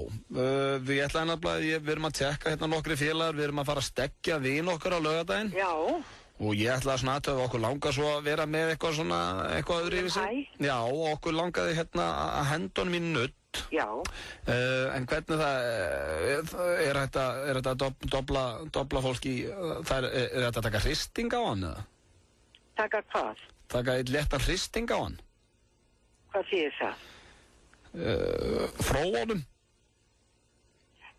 við ætlaði nefnilega, við erum að tjekka hérna nokkri félagar, við erum að fara að stekkja vin okkar á laugardaginn. Já. Og ég ætlaði svona að okkur langar svo að vera með eitthvað öðru yfir sig. Já, og okkur langaði hérna að henda honum í nudd. Já. En hvernig er þetta að dobla fólki, er þetta að taka hristing á hann eða? Taka hvað? Taka eitt léttan hristing á hann. Hvað þýðir það? Frá honum?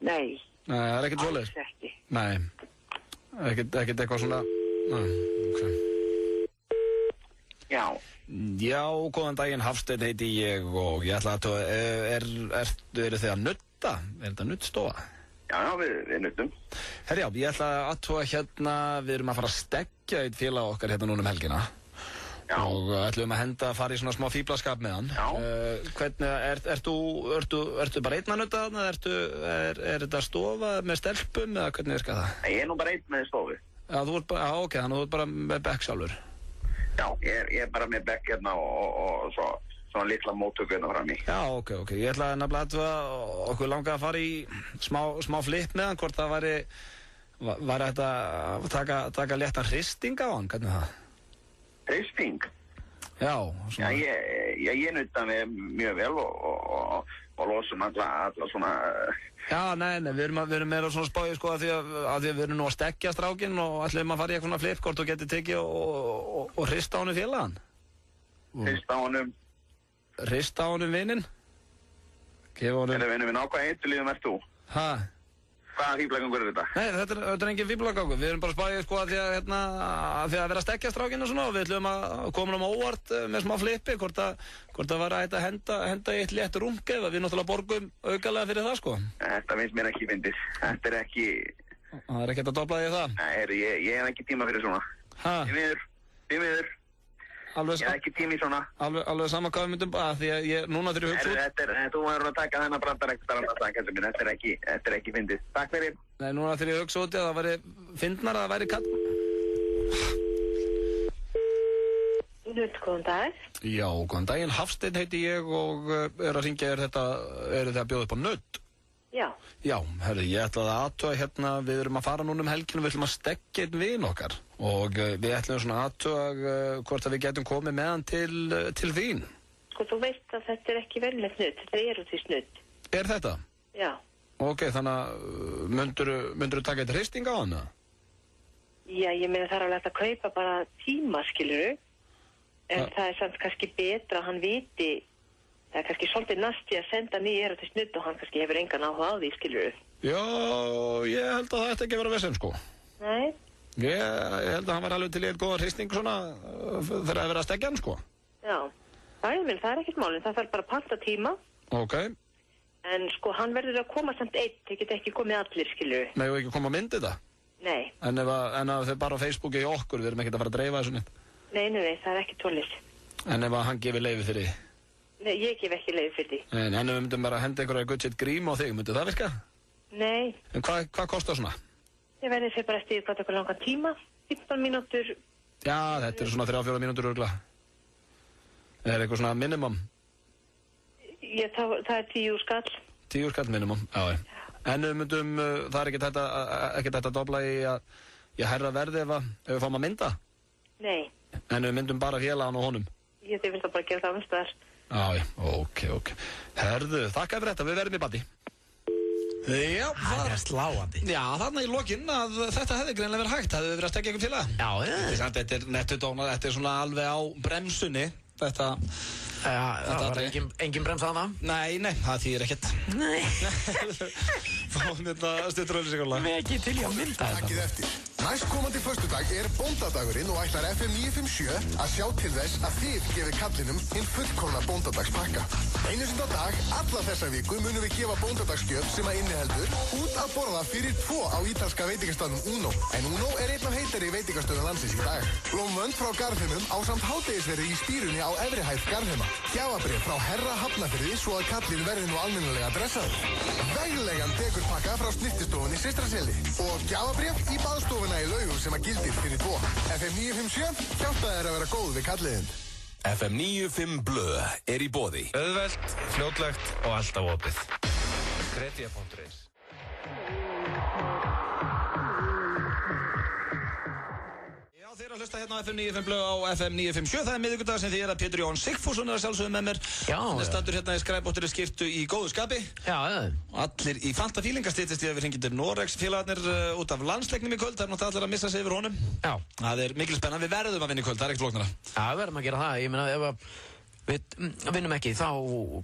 Nei. Nei, það er ekkert svoleiðis. Alls ekki. Nei, ekkert eitthvað svona. Okay. Já. Já, góðan daginn, Hafsteinn heiti ég og ég ætla að eru þið að nudda? Er þetta nuddstofa? Já, við nuddum. Herjá, ég ætla að hérna, við erum að fara að stekkja eitt félag okkar hérna núna helgina. Já. Og ætlum að fara í svona smá fíblaskap með hann. Já. Hvernig, ertu bara einn að nudda þarna? Er þetta stofa með stelpum eða hvernig virkar það? Ég er nú bara einn með stofu. Já, ok, þannig að þú ert bara með bekk sjálfur. Já, ég er bara með bekk hérna og svona litla móttöku hérna fram í. Já, ok. Ég ætla nefnilega að okkur langaði að fara í smá flip með hann, hvort það væri þetta að taka léttan hristing á hann, hvernig það? Hristing? Já. Já, ég nutta mig mjög vel og losum alla svona... Já, nei, við erum meira svona spáið sko að því að við erum nú að stekkja strákinn og ætlum að fara í eitthvað svona flip hvort þú getur tekið og hrista honum félagann. Hrista honum? Hrista honum vininn. Gefa honum... Er það vinnu minn á hvað eitulíðum ert þú? Hæ? Hvaða fíblagangur er þetta? Nei, þetta er engin fíblagangur. Við erum bara spáið sko að því að vera að stekkja strákinn og svona og við ætlum að koma um óvart með smá flipi hvort það var að henda í eitt létt rung eða við náttúrulega borgum aukalega fyrir það sko. Þetta finnst mér ekki fyndið. Þetta er ekki... Það er ekkert að dobla því það? Nei, ég hef ekki tíma fyrir svona. Hæ? Því miður. Ég hef ekki tíma í svona. Alveg saman hvað við myndum bara, því að núna þegar ég hugsa út... Þú verður að taka þennan brandar ekkert annað það, kallum minn. Þetta er ekki fyndið. Takk fyrir. Nei, núna þegar ég hugsa út að það væri fyndnar að það væri kall... Góðan dag. Já, góðan daginn. Hafsteinn heiti ég og er að hringja eru þið að bjóða upp á nudd? Já. Já, herri, ég ætlaði að athuga hérna, við erum að fara núna helginu, við ætlum að stekkja einn vin okkar og við ætlum svona að athuga hvort að við getum komið með hann til þín. Sko, þú veist að þetta er ekki venjulegt nudd, þetta er erótískt nudd. Er þetta? Já. Ok, þannig að myndirðu taka eitt hristing á hann? Já, ég meina það er alveg að kaupa bara tíma, skilurðu, en það er samt kannski betra að hann viti. Það er kannski svolítið nasti að senda nýja erótískt nudd og hann kannski hefur engan áhuga á því, skilurðu. Já, ég held að það ætti ekki að vera vesen, sko. Nei? Ég held að hann var alveg til í eitt góða hristing svona þegar að vera að stekja hann, sko. Já, það er ekkert málinn, það þarf bara að panta tíma. Ok. En sko, hann verður að koma samt einn, það geta ekki komið allir, skilurðu. Nei, og ekki koma að myndi þetta? Nei. En ef þau bara á Facebooki í okkur, við erum ekkert að fara að dreifa þessu nýtt? Nei, það er ekki tólið. En ef hann gefur leyfi fyrir því? Nei, ég gef ekki leyfi fyrir því. En ef við myndum bara að henda einhverja good shit grím á þig, myndi það virka? Nei. En hvað kostar svona? Ég verði sér bara eftir hvað okkur langan tíma, 15 mínútur. Já, þetta er svona 3-4 mínútur örgla. Er eitthvað svona minimum? Það er 10 skall. 10 skall minimum, já. En við myndum, það er ekkert hægt að dobla í að hærra verði ef við fáum að mynda? Nei. En við myndum bara félagann og honum? Ég finnst það bara að gera það umstæðar. Já, ok. Herðu, þakka fyrir þetta, við verðum í bandi. Já, það er sláandi. Já, þarna í lokin að þetta hefði greinlega verið hægt, hefði við verið að stekja ykkur til það. Já, Þetta er nettudóna, þetta er svona alveg á bremsunni, þetta... það var engin bremsa þarna? Nei, það þýðir ekkert. Nei. Fáum þetta stuttur auðlýsingarlag. Við ekki til í að mynda þetta. Næstkomandi föstudag er bóndadagurinn og ætlar FM 957 að sjá til þess að þið gefið kallinum hinn fullkomna bóndadagspakka. Einu sinni á dag, alla þessa viku munum við gefa bóndadagsgjöf sem að inniheldur út að borða fyrir 2 á ítalska veitingastöðnum Uno. En Uno er einn af heitari veitingastöðum landsins í dag. Blómvönd frá Garðheimum ásamt hádegisverði í Spírunni á efri hæð Garðheima. Gjafabréf frá Herra Hafnarfirði svo að kallinn verði nú almennilega dressaður. Veglegan dekurpakka frá snyrtistofunni Systraseli. Og gjafabréf í baðstofuna í Laugum sem að gildir fyrir 2. FM 957 hjálpa þér að vera góð við kalliðinn. FM 95 Blö er í boði. Auðvelt, fljótlegt og alltaf opið. Gretia.is Þið að hlusta hérna á FM 95 Blö á FM 957. Það er miðvikudag sem þið að Pétur Jón Sigfússon að sjálfsögðu með mér. Hann stattur hérna í skræpóttri skirtu í góðu skapi. Já. Allir í fanta fílinga styttist í að við hringum til Noregs félagarnir út af landsleiknum í kvöld. Það er náttúrulega allir að missa sig yfir honum. Já. Það er mikil spennan. Við verðum að vinna í kvöld, það er ekkert flóknara. Já, við verðum að gera það. Ég meina, ef við vinnum ekki, þá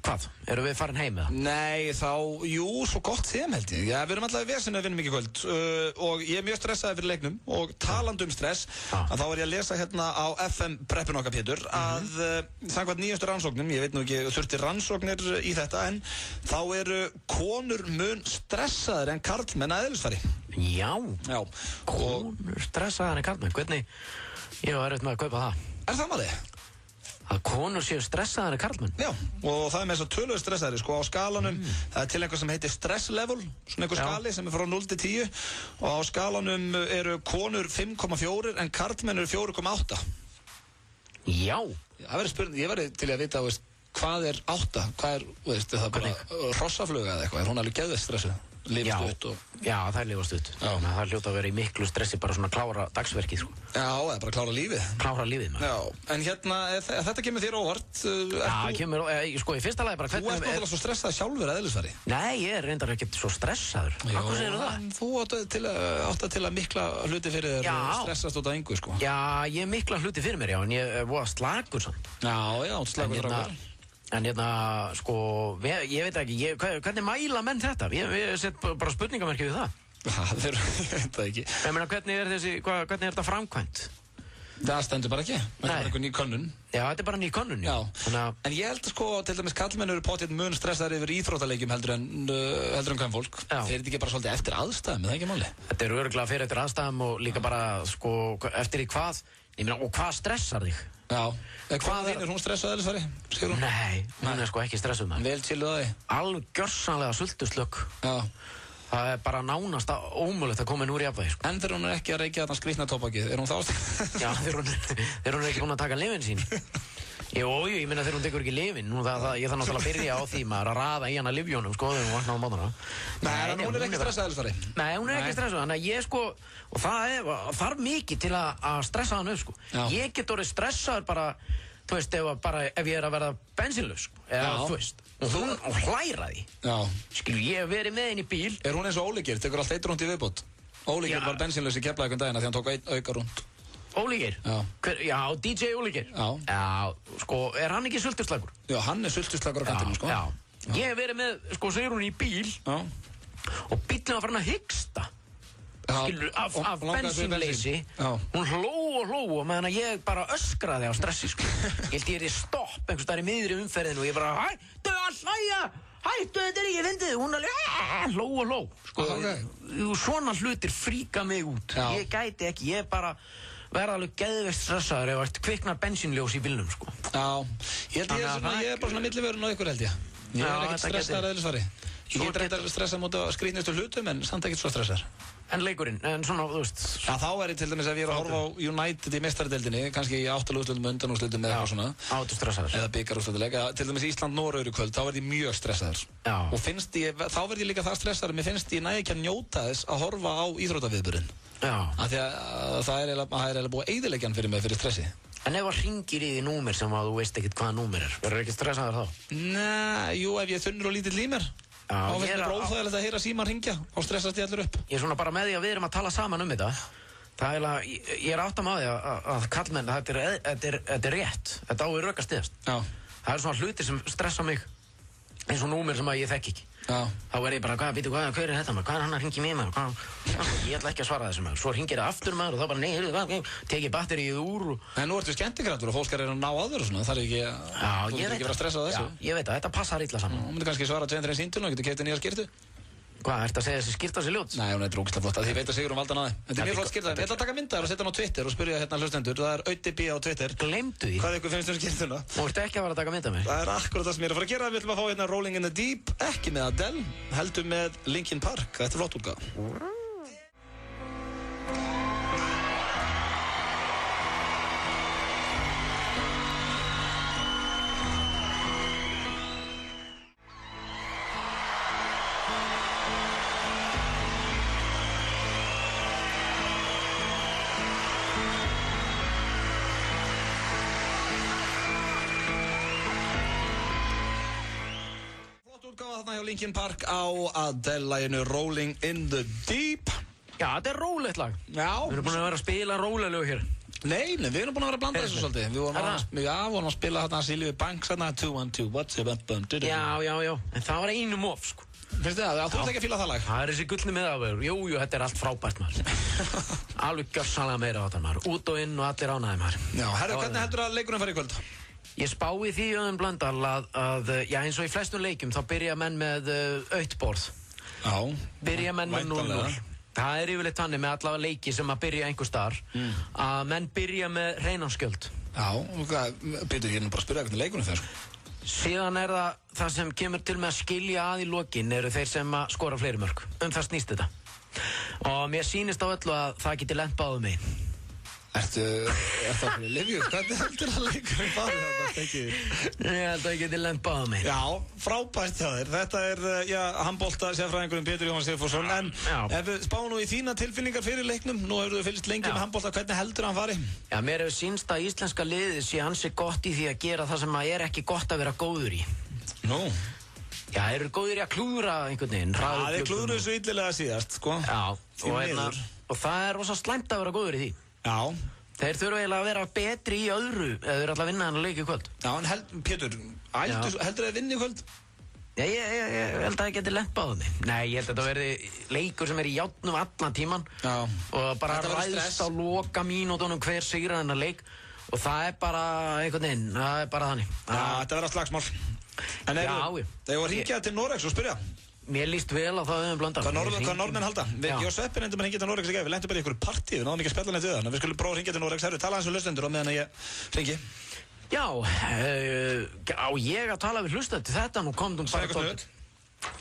hvað? Erum við farin heim eða? Nei, svo gott sem held ég. Já, við erum alltaf í vesinu að vinnum ekki kvöld og ég er mjög stressaði fyrir leiknum og talandi stress, að þá er ég að lesa hérna á FM preppin okkar Pétur að samkvæmt nýjastu rannsóknum, ég veit nú ekki þurfti rannsóknir í þetta, en þá eru konur mun stressaðir en karlmenn að eðlisfari. Já. Konur stressaðir en karlmenn, hvernig? Ég var erfitt með að kaupa það. Er það maður? Að konur séu stressaðari karlmenn? Já, og það er með þess að töluðu stressaðari, sko, á skalanum, það er til einhver sem heitir stress level, svona einhver skali sem er frá 0 til 10 og á skalanum eru konur 5,4 en karlmenn eru 4,8. Já. Það verður spurning, ég verður til að vita, hvað er 8? Hvað er, er það bara hrossafluga eða eitthvað? Er hún alveg geðveikt stressuð? Lifast upp Já, það er lifast upp. Það er hljóta að vera í miklu stressi bara svona klára dagsverkið, sko. Já, eða bara klára lífið. Klára lífið, maður. Já, en hérna, þetta kemur þér óvart. Já, kemur, sko, í fyrsta lagi bara hvernig... Þú ert náttúrulega svo stressað sjálfur að eðlisfari. Nei, ég er reyndar ekkert svo stressaður. Hvað segir það? Þú átt til að mikla hluti fyrir þér og stressast út af engu, sko. Já, ég mikla hluti fyrir mér, já, en ég voru slagur samt. Já, slagur drákur. En hérna, sko, ég veit ekki, hvernig mæla menn þetta? Ég set bara spurningamerki við það. Ég veit það ekki. Ég meina, hvernig er þetta framkvæmt? Það stendur bara ekki. Það er bara einhver ný könnun. Já, þetta er bara ný könnun, já. En ég held að, sko, til dæmis kallmenn eru potið mun stressaðir yfir íþróttaleikjum heldur en kvenfólk. Fer þetta ekki bara svolítið eftir aðstæðum, er það ekki máli? Þetta er örugglega fyrir eftir aðstæðum og líka bara, sko, eftir í hvað. Ég meina, og hvað stressar þig? Já, hvað er hún stressað eðlisfari? Nei, hún er sko ekki stressuð maður. Vel chilluð á því? Alveg gjörsamlega sultuslögg. Já. Það er bara nánast ómögulegt að koma inn úr jafnvægi, sko. En þegar hún er ekki að reykja þarna skrýtna tóbakið, er hún þá? Já, þegar hún er ekki búin að taka lyfin sín. Jú, ég minna þegar hún tekur ekki lyfin, ég þarf náttúrulega að byrja á því maður að raða í hana lyfjónum, sko, þegar hún vaknar á mótana. Nei, hún er ekki stressað eðlisfari. Nei, hún er ekki stressað, þannig að ég, sko, og það þarf mikið til að stressa hann upp, sko. Ég get orðið stressaður bara, þú veist, ef ég er að verða bensínlaus, eða, þú veist, og hlæra því. Já. Skilju, ég hef verið með henni í bíl. Er hún eins og Óli Geir, tekur allt 1 rúnd í viðbót? Óli Geir var bensínlaus í Keflavík daginn af því hann tók 1 auka rúnd. Óli Geir? Já, DJ Óli Geir? Já, sko, er hann ekki sultuslagur? Já, hann er sultuslagur á kantinu, sko. Já, ég hef verið með, sko, segir hún í bíl og bílinn var farin að hiksta. Skilur, af bensínleysi. Hún hló og meðan að ég bara öskraði á stressi, sko. Ég held ég er í stopp einhvers staðar í miðri umferðinu og ég bara, hættu að hlæja! Hættu, þetta er ekki fyndið! Hún alveg, hló, sko. Svona hlutir fríka mig út. Ég gæti ekki, ég bara verða alveg geðveikt stressaður ef það kviknar bensínljós í bílnum, sko. Já, ég held ég er bara svona millivörun á ykkur, held ég. Ég er ekkert stressaður eðlisfari. Ég get reyndar stressað mútið á skrýtnustu hlutum, en samt ekkert svo stressar. En leikurinn, en svona, þú veist... Já, þá ég til dæmis ef ég að horfa á United í meistaradeildinni, kannski í 8 úrslitum, undanúrslitum eða eitthvað svona. Áttu stressaður. Eða bikarúrslitaleik. Til dæmis Ísland-Noregur í kvöld, þá ég mjög stressaður. Já. Og þá ég líka það stressaður, mér finnst ég næ ekki að njóta þess að horfa á íþróttaviðburðinn. Já. Af því að það er eiginlega búið að eyðileggja hann fyrir mig fyrir stressi. En ef það hringir í því númer sem að þú veist ekkert hvaða númer verður ekki stressaður þá? Nei, jú, ef ég er þunnur og lítill í mér. Þá finnst mér bara óþægilegt að heyra síman hringja og stressast ég allur upp. Ég er svona bara með því að við erum að tala saman þetta. Það er ég er áttam á því að kallmenn, þetta er rétt. Þetta á að röka stiðast. Já. Það er svona hlutir sem stressa mig eins og númer sem að ég þekki ekki. Já. Þá er ég bara, hver er þetta maður? Hvað er hann að hringja mér maður? Ég ætla ekki að svara þessu maður. Svo hringir það aftur maður og þá bara, tekið batterið úr. En nú ertu skemmtikraftur og fólk er að ná að þér og svona. Það er ekki, þú getur ekki verið að stressa á þessu. Já, ég veit að þetta passar illa saman. Þú myndir kannski svara 2-3 síndun og getur keypt nýja skyrtu. Hvað, ertu að segja þessi skyrta sér ljót? Nei, hún er ógeðslega flott, ég veit að Sigrún valdi hana þig. Þetta er mjög flott skyrta. Ég ætla að taka myndaðar og setja hann á Twitter og spyrja hérna hlustendur. Það er AuddiB á Twitter. Gleymdu því. Hvað ykkur finnst skyrtuna? Þú ert ekki að fara að taka mynd af mér. Það er akkurat það sem ég er að fara að gera. Við ætlum að fá hérna Rolling in the Deep, ekki með Adele, heldur með Linkin Park. Þetta er flott útgáfa. Linkin Park á Adele-laginu Rolling in the Deep. Já, þetta er rólegt lag. Já. Við erum búin að vera að spila rólega lög hér. Nei, við erum búin að vera að blanda þessu svolítið. Við vorum að spila hérna Silvíu Banks hérna 212, what's it bum. Já. En það var einum of, sko. Finnst þið það? Þú ert ekki að fíla það lag? Það er þessi gullni meðalvegur. Jú, þetta er allt frábært, maður. Alveg gjörsamlega meira á þetta, maður. Út og inn og allir ánæði, maður. Já, herru, hvernig heldur að leikurinn fari í kvöld? Ég spái því Auðun Blöndal að eins og í flestum leikjum þá byrja menn með autt borð. Já. Byrja menn með 0-0. Það er yfirleitt þannig með allavega leiki sem að byrja einhver staðar að menn byrja með hreinan-skjöld. Já, byrju hérna bara að spyrja hvernig leikurinn fer. Síðan er það sem kemur til með að skilja að í lokin eru þeir sem að skora fleiri mörk. Það snýst þetta. Og mér sýnist á öllu að það geti lent báðum megin. Ertu að fyrir Livju? Hvernig heldur að leikurinn fari þetta? Ég held að ég geti lent báðum megin. Já, frábært hjá þér. Þetta er, handbolta sérfræðingurinn Pétur Jóhann Sigfússon. En ef við spáum nú í þína tilfinningar fyrir leiknum, nú hefur þú fylgst lengi með handbolta, hvernig heldur hann fari? Já, mér hefur sýnst að íslenska liðið sé ansi gott í því að gera það sem er ekki gott að vera góður í. Nú? Já, þeir eru góður í að klúðra einhvern veginn. Já, þeir klúðruðu svo illilega síðast, sko. Já, og það er rosa slæmt að vera góður í því. Já. Þeir þurfa eiginlega að vera betri í öðru ef þeir ætla að vinna hann að leika í kvöld. Já, en Pétur, heldur þið vinna í kvöld? Já, ég held að það geti lent báðum mig. Nei, ég held að þetta verði leikur sem er í játnum allan tíman. Já. Og bara ræðst á loka mínútonum hver sigrar hennar leik. Og það er bara einhvern veginn, það er bara þannig. Já, þetta verður slagsmál. En þeir voru hringja til Noregs og spyrja. Mér líst vel á það Auðun Blöndal. Hvað norðmenn halda? Ég og Sveppin endum að hringja til Noregs í gær. Við lentum bara í einhverju partí, við náðum ekki að spjalla neitt við það. Við skulum prófa að hringja til Noregs. Herru, tala eins og hlustendur á meðan ég hringi. Já, á ég að tala við hlustendur þetta, nú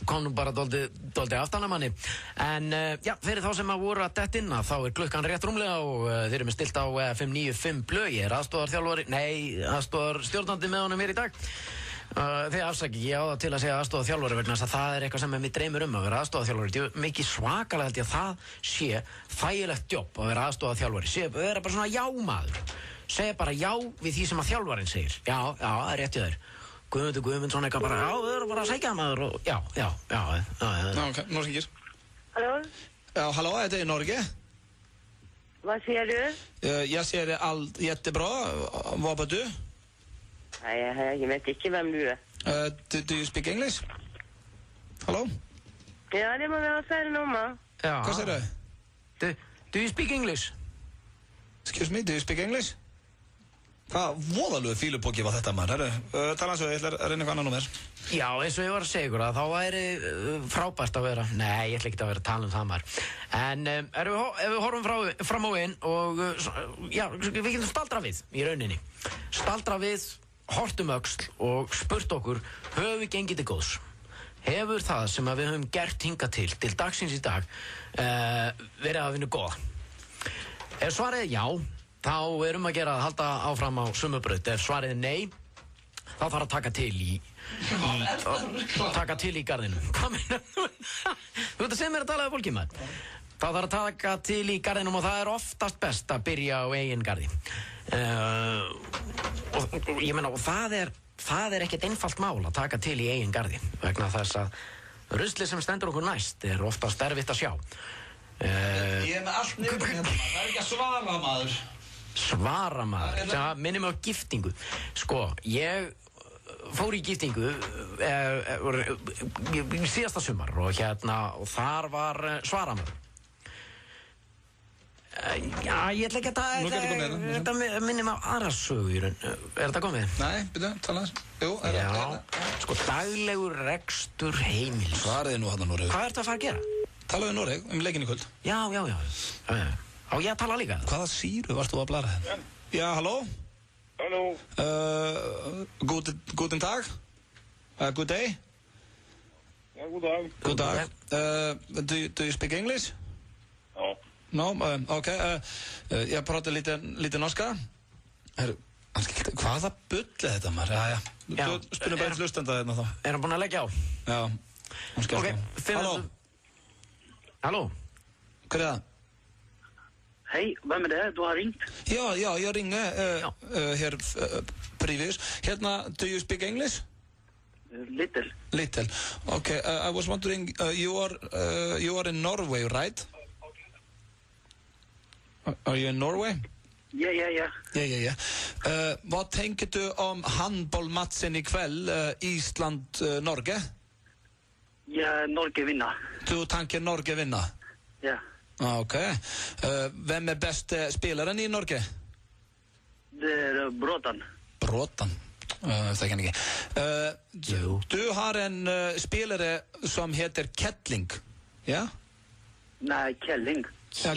kom nú bara dálítið aftanamanni. En já, fyrir þá sem að voru að detta inn þá er klukkan rétt rúmlega og þeir eru með stilt á 595 blöð. Ég er aðstoðarstjórnandi með honum hér í dag. Þegar afsaki, ég á það til að segja aðstoðarþjálfari vegna þess að það er eitthvað sem mig dreymir að vera aðstoðarþjálfari. Þetta er mikið svakalega held ég að það sé þægilegt jobb að vera aðstoðarþjálfari. Vera bara svona já-maður. Segja bara já við því sem að þjálfarinn segir. Já, það er rétt í þér. Guðmundur Guðmundsson eitthvað bara, já, við erum bara að segja maður og já. Ok, nú ringir. Hallå? Ja, hallå, är det i Norge? Vad ser du? Jag ser allt jättebra. Vad var du? Nej, jag vet inte vem du är. Do you speak English? Hallå? Ja, det må vara Selma. Ja. Vad säger du? Do you speak English? Excuse me, do you speak English? Hvað voðalegu fílupóki var þetta maður? Tala eins og ég ætla að reyna eitthvað annar númer. Já, eins og ég var að segja ykkur að þá væri frábært að vera. Nei, ég ætla ekki að vera að tala um það maður. En ef við horfum fram á einn og já, við getum staldra við í rauninni. Staldra við, hortum öxl og spurt okkur, höfum við gengið til góðs? Hefur það sem að við höfum gert hingað til dagsins í dag, verið að vinna góða? Ef svarið er já, þá erum að gera að halda áfram á sömu braut. Ef svarið er nei, þá þarf að taka til í garðinum. Hvað meinar þú? Þú veit að segja mér að tala um fólkið maður. Þá þarf að taka til í garðinum og það er oftast best að byrja á eigin garði. Og ég meina, og það er ekkert einfalt mál að taka til í eigin garði vegna þess að ruslið sem stendur okkur næst er oftast erfitt að sjá. Ég er með allt niður hérna, það er ekki að svara maður. Svara maður? Það minnir mig á giftingu. Sko, ég fór í giftingu síðasta sumar og þar var svara maður. Já, ég ætla ekki að þetta minnir mig á aðra sögur. Er þetta komið? Nei, byrju, tala þess. Jú, sko, daglegur rekstur heimils. Svarið nú hann á Noreg. Hvað ertu að fara að gera? Talaðu Noreg leikinn í kvöld. Já. Á ég að tala líka? Hvaða síru varst þú að blara þér? Já, halló? Halló? Guten Tag? Good day? Ja, god dag. Good dag. Do you speak English? Ja. No, okay. Jag pratar lite norska. Hvaða bull er þetta maður? Já. Spilum bara eitt hlustanda þarna þá. Er hann búinn að leggja á? Já. Hallå? Hallå? Vad är det? Hej, vem är det? Du har ringt? Ja, jag ringer här previous. Do you speak English? Little. Okay, I was wondering, you are in Norway, right? Are you in Norway? Ja. Vad tänker du om handbollmatchen ikväll, Island-Norge? Ja, Norge vinner. Du tänker Norge vinna? Ja. Okej. Vem är bästa spelaren i Norge? Det är Bråtan. Bråtan? Det kan inte. Du har en spelare som heter Kettling, ja? Nej, Kelling. Ja,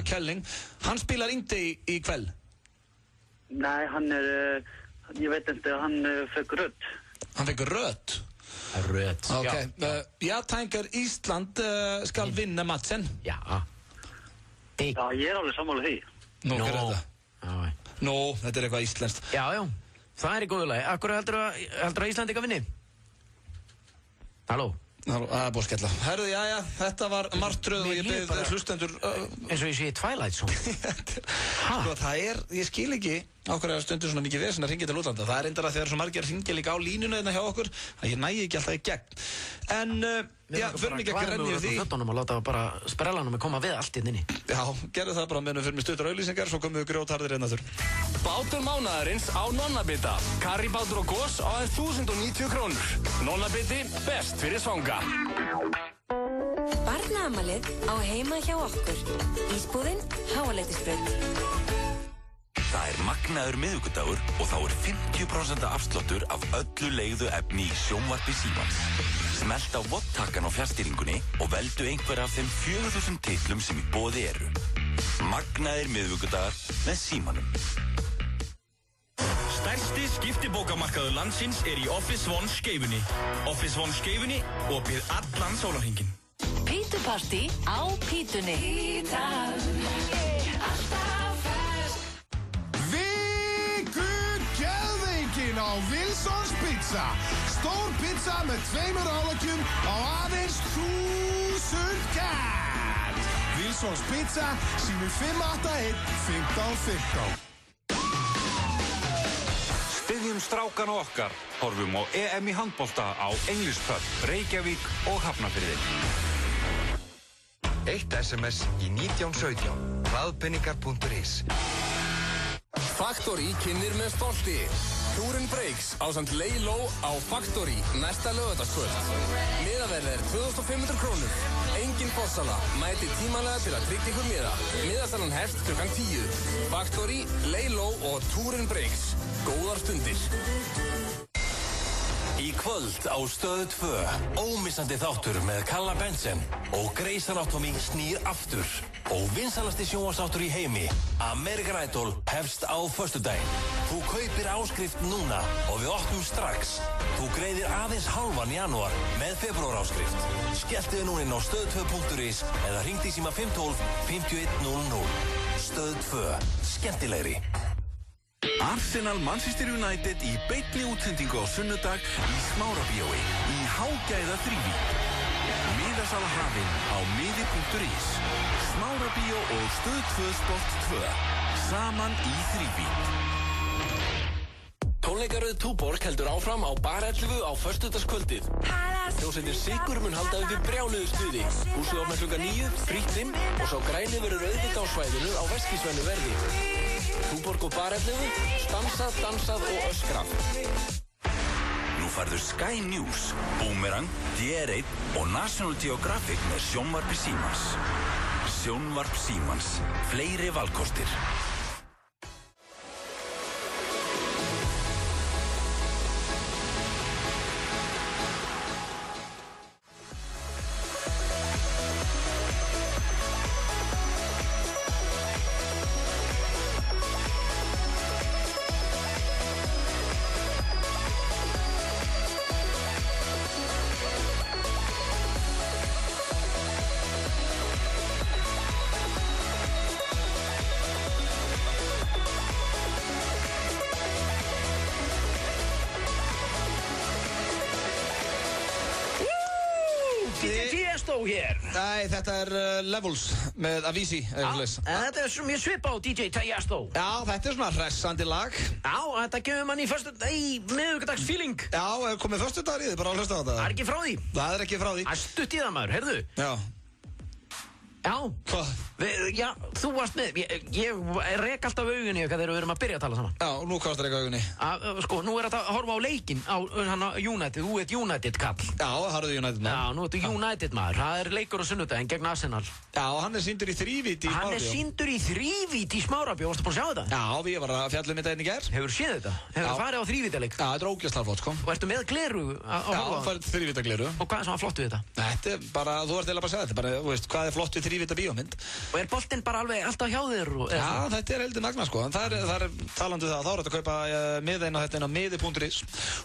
Kelling. Han spelar inte ikväll. Nej, han är... Jag vet inte, han fick rött. Han fick rött? Rött, okay. Jag tänker Island ska vinna matchen. Ja. Ja, ég er alveg sammála því. Nó, þetta er eitthvað íslenskt. Já, það er í góðu lagi. Akkur heldur að Íslandi ekki vinni? Halló? Það er búið að skella. Herðu, já, þetta var martröð og ég beðið hlustendur... Eins og ég sé Twilight Zone. Sko, það er, ég skil ekki ákveður að stundur svona mikið vesen að ringja til útlanda. Það er reyndar að þegar svo margir ringja líka á línuna hérna hjá okkur að ég nægi ekki alltaf í gegn. En, já, förum ekki að grenja því. Fötunum að láta bara sprellanum að koma við allt inn inni. Já, gerðu það bara meðan við fyrir með stuttar auglýsingar, svo komum við grjótharðir inn aftur. Bátur mánaðarins á Nonnabita. Karribátur og gos á 1090 krónur. Nonnabiti, best fyrir svanga. Barnaamalið á heima hjá okkur. Ísbúðin, Háaleitisbraut. Það er magnaður miðvikudagur og þá er 50% afsláttur af öllu leigðu efni í sjónvarpi Símans. Smelt á vodtakkan á fjarstýringunni og veldu einhver af þeim 4000 titlum sem í boði eru. Magnaðir miðvikudagar með Símanum. Stærsti skiptibókamarkaður landsins er í Office One Skeifunni. Office One Skeifunni opið allan sólarhringinn. Pítupartí á Pítunni. Vikugeðveikin á Wilsons Pizza. Stór pizza með 2 álækjum á aðeins 1000 kall. Wilsons Pizza símur 581 1515. Styðjum strákana okkar. Horfum á EM í handbolta á Englispub, Reykjavík og Hafnarfirði. 1 SMS í 1917. Hraðpenningar.is. Factory kynnir með stolti. Tourin Breaks ásamt Laylo á Factory næsta laugardagskvöld. Miðaverð er 2500 krónur. Engin fossala. Mæti tímanlega til að tryggja ykkur miða. Miðasalan hefst klukkan 10. Factory, Laylo og Tourin Breaks. Góðar stundir. Í kvöld á Stöð 2 ómissandi þáttur með Kalla Benson og Grey's Anatomy snýr aftur og vinsalasti sjónvarpsþáttur í heimi American Idol hefst á föstudaginn. Þú kaupir áskrift núna og við opnum strax. Þú greiðir aðeins halvan janúar með febrúaráskrift. Skelltu þig núna inn á stöð2.is eða hringdu í síma 512 5100. Stöð 2. Skemmtilegri. Arsenal Manchester United í beinni útsendingu á sunnudag í Smárabíói í hágæða þrívídd. Miðasala hafin á miði.is. Smárabíó og Stöð 2 Sport 2 saman í þrívídd. Tónleikaröð Túborg heldur áfram á Bar 11 á föstudagskvöldið. Hljómsveitin Sigur mun halda uppi brjáluðu stuði. Húsið opnar klukkan 9, frítt inn og sá græni verður auðvitað á svæðinu á veskisvænu verði. Túborg og Bar 11, stansað, dansað og öskrað. Nú færðu Sky News, Boomerang, DR1 og National Geographic með sjónvarpi Símans. Sjónvarp Símans. Fleiri valkostir. Hér. Nei, þetta Levels með Avicii Þetta mjög svipað á DJ Tiesto. Já, þetta svona hressandi lag. Já, þetta gefur mann í miðvikudags feeling. Já, er komið föstudagur í þið, bara að hlusta á þetta. Það er ekki frá því. Það er ekki frá því. Það er stutt í það maður, heyrðu. Já. Já. Hvað? Já, þú varst með. Ég rek alltaf augunni þegar við erum að byrja að tala saman. Já, og nú hvað reka augunni? Sko, nú er þetta að horfa á leikinn á United. Þú ert United kall. Já, það eruðu United maður. Já, nú ertu United maður. Það er leikur á sunnudaginn gegn Arsenal. Já, hann er sýndur í þrívídd í Smárabíó. Hann er sýndur í þrívídd í Smárabíó. Varstu búin að sjá þetta? Já, ég var að fjalla þetta einn í gær. Hefur séð þetta? Hefur farið á þrívíddaleik? Já, þetta er ógeðslega flott, sko. Og ertu með gleru að horfa? Já, farið þrívíddagleru. Og hvað er svona flott við þetta? Þetta er bara, þú ert eiginlega bara að segja þetta, bara, þú veist, hvað er flott við þrívídda bíómynd? Og er boltinn bara alveg alltaf hjá þér? Já, þetta er heldur magna, sko. En það er talandi það, þá er þetta að kaupa miðeina þetta inn á miði.is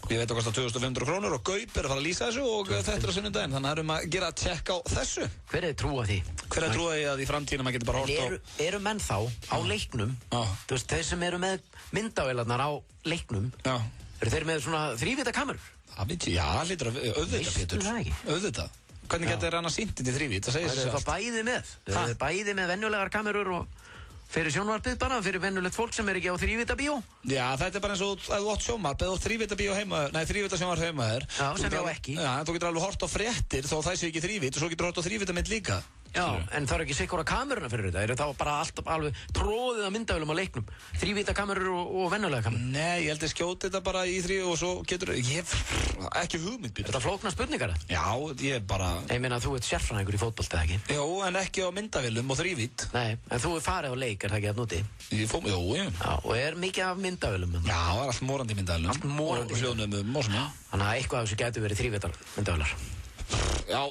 og ég veit að kosta 2500 krónur og Gaup er að fara að lýsa þessu og þetta er á sunnudaginn, þannig að að gera check á þessu. Hver er trúa því? Hver er trúa því að í framtíðina maður getur bara hort á? Eru menn þá á leiknum, þú veist, þeir sem eru með myndavélarnar á leiknum, eru þeir með svona þrívídda kamerur? Já, hlýtur að auðvitað, Pétur. Auðvitað. Hvernig getur hann að sýnt þetta í þrívídd? Það segir sér sjálft. Það er bæði með venjulegar kamerur og fyrir sjónvarpið bara, fyrir venjulegt fólk sem er ekki á þrívídda bíó. Já, þetta er bara eins og að þú átt sjónvarp eða þrívídda bíó heima, nei, þrívídda sjónvarp heima þér. Já, sem ég á ekki. Já, þú getur alveg hort á fréttir þó það sé ekki þrívídd og svo getur hort á þrívídda mynd líka. Já, en það er ekki sikkura kameruna fyrir þetta. Það var bara alltaf alveg tróðið að myndavélum á leiknum. Þrívídda kamerur og venjulega kamerur. Nei, ég held að skjóti þetta bara í og svo getur ekki hugmynd. Er þetta flóknar spurningar? Já, ég bara... Ég meina, þú ert sérfræðingur í fótbolta, eða ekki? Jó, en ekki á myndavélum og þrívídd. Nei, en þú er farið á leik, er það ekki að núti? Jó, ég. Já, og er mikið af myndavélum? Já, það er allt morandi myndavélum. Allt morandi. Og hljóðnumum og svona. Þannig að eitthvað af þessu getur verið þrívíddar myndavélar. Já,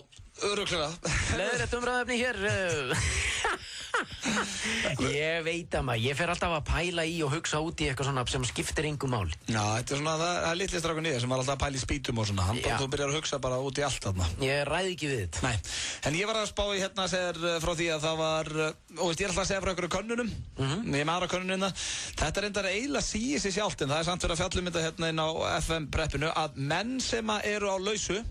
örugglega. Leðrætt umræðefni hér. Ég veit að maður, ég fer alltaf að pæla í og hugsa út í eitthvað svona sem skiptir engum máli. Já, þetta er svona, það er litli strákun í þér sem var alltaf að pæla í spýtum og svona. Þú byrjar að hugsa bara út í allt þarna. Ég ræði ekki við þetta. Nei, en ég var að spá í hérna segir frá því að það var, og veist, ég er alltaf að segja frá einhverju könnunum. Ég er með aðra könnunina. Þetta er reyndar eiginlega síði sig sjálft, en það er samt fyrir að fjallum þetta hérna inn á FM-preppinu að menn sem eru á lausu,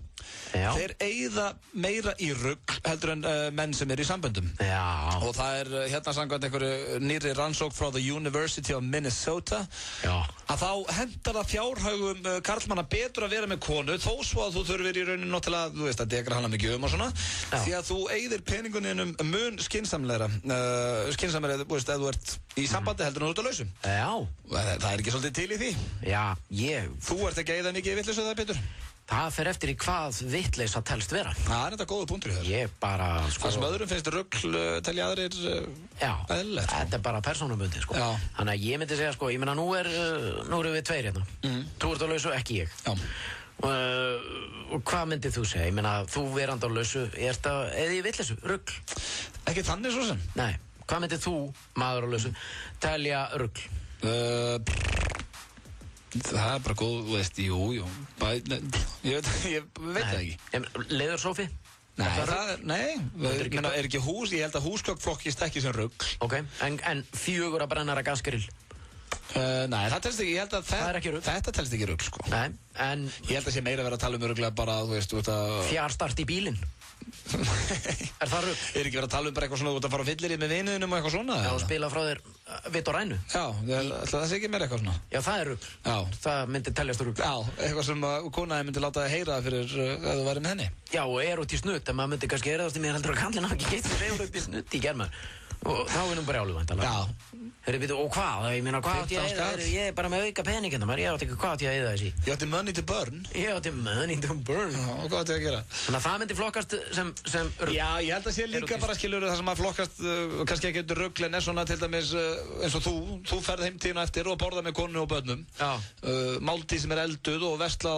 þeir eyða meira í rugl heldur en menn sem eru í samböndum. Já. Og það er hérna samkvæmt einhverju nýrri rannsókn frá the University of Minnesota. Já. Að þá hendar það fjárhagum karlmanna betur að vera með konu þó svo að þú þurfir í rauninu náttúrulega, þú veist, að degra hana mikið og svona. Já. Því að þú eyðir peninguninum mun skynsamleira, þú veist, ef þú ert í sambandi heldur en þú ert á lausum. Já. Það er ekki svolítið til í því. Já, Þú ert ekki að eyða mikið í vitleysu það, Pétur? Það fer eftir í hvað vitleysa telst vera. Það er þetta góða punktur í þér. Ég bara, sko... Það sem öðrum finnst rugl telja aðrir eðlilegt. Þetta er bara persónubundið, sko. Já. Þannig að ég myndi segja, sko, ég meina, nú erum við tveir hérna. Þú ert á lausu, ekki ég. Já. Og hvað myndir þú segja? Ég meina, þú verandi á lausu, eða í vitleysu, rugl? Ekki þannig svo sem. Nei, hvað myndir þú, maður á lausu, telja rugl? Það er bara góð, veist, jú, ég veit það ekki. Leðursófi? Nei, er ekki hús, ég held að húsgögn flokkist ekki sem rugl. Ok, en 4 brennara gasgrill? Nei, það telst ekki, ég held að þetta telst ekki rugl, sko. Nei, en... Ég held að sé meira að vera að tala ruglega bara, þú veist, út að... Fjarstart í bílinn? Er það rugl? Er ekki verið að tala bara eitthvað svona út að fara á fylliríð með vinuðinum og eitthvað svona? Já, og spila frá þér vitt og rænu? Já, það sé ekki meira eitthvað svona. Já, það er rugl. Já. Það myndi teljast rugl. Já, eitthvað sem konaði myndi láta það heyra fyrir að þú væri með henni. Já, og erótískt nutt, en maður myndi kannski heyraðast í mér heldur að kallina ekki geitt erótískt nutt í germa. Og þá er brjáluð vantalega. Já. Og hvað? Ég meina, hvað átt ég að eyða? Ég er bara með auka pening hérna, ég átt ekki hvað átt ég að eyða þessi. Ég átti money to burn. Ég átti money to burn. Já, og hvað átti ég að gera? Þannig að það myndi flokkast sem rugl. Já, ég held að sé líka bara skilur það sem að flokkast kannski ekki undir rugl en er svona til dæmis eins og þú ferð heimtíðina eftir og borða með konu og börnum. Já. Máltíð sem er elduð og verslað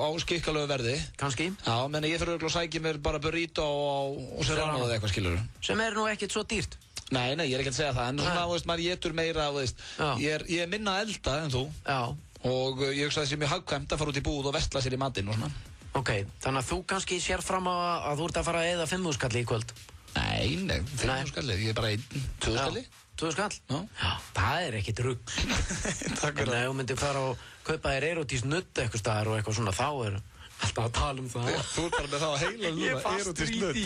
á skikkalegu verði. Kannski. Já, menn ég fer örugglega og sæki mér bara burrito og serrano eða eitthvað skilur. Sem er nú ekkert svo dýrt. Nei, ég er ekki að segja það, en svona, veist, maður getur meira, veist, ég er minna að elda en þú. Já. Og ég hugsa að það sé mjög hagkvæmt að fara út í búð og versla sér í matinn og svona. Ok, þannig að þú kannski sér fram á að þú ert að fara að eyða 5.000 skall í kvöld? Nei, 5.000 skall, ég er bara 2.000 skall. 2.000 skall? Já. Það er ekkit rugl. Takk fyrir það. En ef þú myndir fara og kaupa þér erótískt nutt eitthvað staðar og eitthvað svona, þá er alltaf að tala um það. Þú ert bara með það að heila núna, erótískt nutt.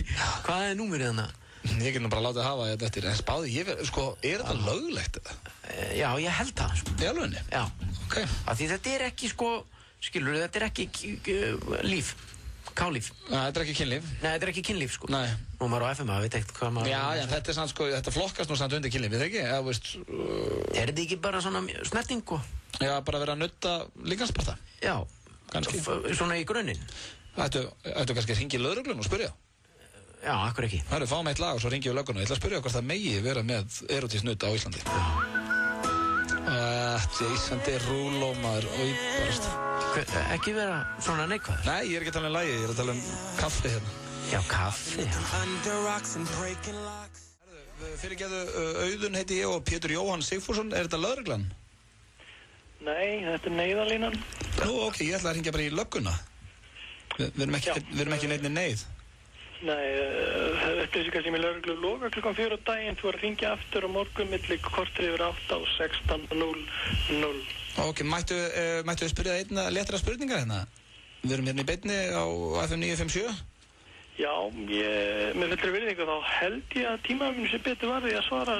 Hvað er númerið þarna? Ég get nú bara látið að hafa þetta eftir, en spáði, sko, er þetta löglegt þetta? Já, ég held það, sko. Í alvegni? Já. Ok. Af því þetta er ekki, sko, skilur, þetta er ekki líf, kálíf. Nei, þetta er ekki kynlíf. Nei, þetta er ekki kynlíf, sko. Nei. Nú maður á FM, maður veit ekkert hvað maður... Já, þetta er sann, sko, þetta flokkast nú sann undir kynlíf, við ekki? Eða, veist... Er þetta ekki bara svona snerting, sko? Já, bara vera að nutta líkansparta. Já. Kannski. Svona í grunninn. Ættu kannski að hringja í lögregluna og spyrja? Já, akkur ekki. Það fáum eitt lag og svo ringjum við lögguna. Ég ætla að spyrja hvort það megi vera með erótískt nutt á Íslandi. Jason Derulo, maður, og ég bara... Ekki vera svona neikvæður? Nei, ég er ekki að tala um lagi, ég er að tala um kaffi hérna. Já, kaffi, já. Fyrirgeðu, Auðun heiti ég og Pétur Jóhann Sigfússon. Er þetta lögreglan? Nei, þetta er neyðalínan. Nú, ok, ég ætla að ringja bara í lögguna. Við erum ekki neinni neyð. Nei, þetta er sem ég lögreglu loka klukkan 4 á daginn. Þú er að ringja aftur á morgun milli korter yfir 8 og 16:00. Ok, mættu við spyrja einna letra spurningar hérna? Við erum hérna í beinni á FM 957. Já, með fullri virðingu þá held ég að tímaðurinn sé betur varði að svara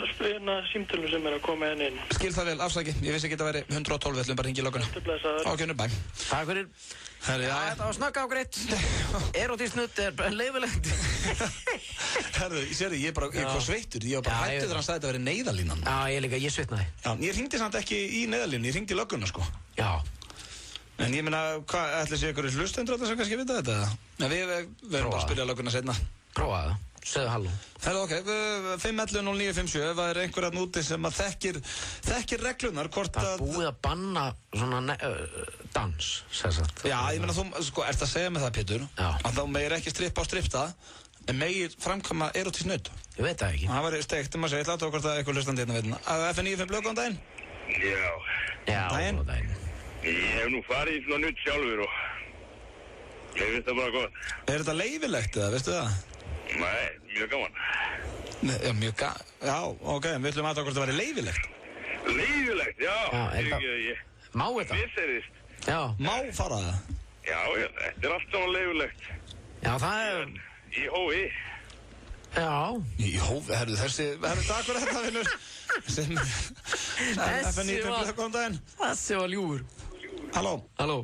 símtölum sem er að koma henni inn. Skil það vel, afsaki. Ég vissi ekki að það væri 112, við ætlum bara að hringja í lögguna. Ok, nú bæ. Takk fyrir. Þetta var snögg ágreitt. Erótískt nutt er leifilegt. Herðu, ég er bara sveittur. Ég var bara hættur þegar hann sagði að þetta væri neyðalínan. Já, ég líka, ég svitnaði. Já, ég hringdi samt ekki í neyðalínu, ég hringdi í lögguna, sko. Já. En ég meina, hvað, ætli sé ykkur hlustendur sem kannski vita þetta? Nei, við erum bara að spyrja lögguna seinna. Prófa það. Segðu halló. Herðu, ok, 511-0957, ef það er einhver að núti sem að þekkir reglunar, hvort að... Það er búið að banna svona dans, sérsagt. Já, ég meina, þú, sko, ert að segja með það, Pétur, að þá megir ekki strippa á stripta, en megir framkvæma erótískt nutt. Ég veit það ekki. Það væri steikt, maður segja, ég ætla að tók hvort að eitthvað hlustandi hérna veitina. FN95 lög, góðan daginn. Já, góðan daginn. Ég hef nú farið í svona nutt sjálfur og ég finnst það bara gott. Er þetta leyfilegt eða, veistu það? Nei, mjög gaman. Já, mjög gaman. Já, ok, við ætlum að hvort það væri leyfilegt. Leyfilegt, já. Má þetta? Visserist. Já. Má fara það? Já, þetta er allt saman leyfilegt. Já, það er... Í hófi. Já. Í hófi, herru, takk fyrir þetta, vinnur. Þessi var ljúfur. Halló. Halló.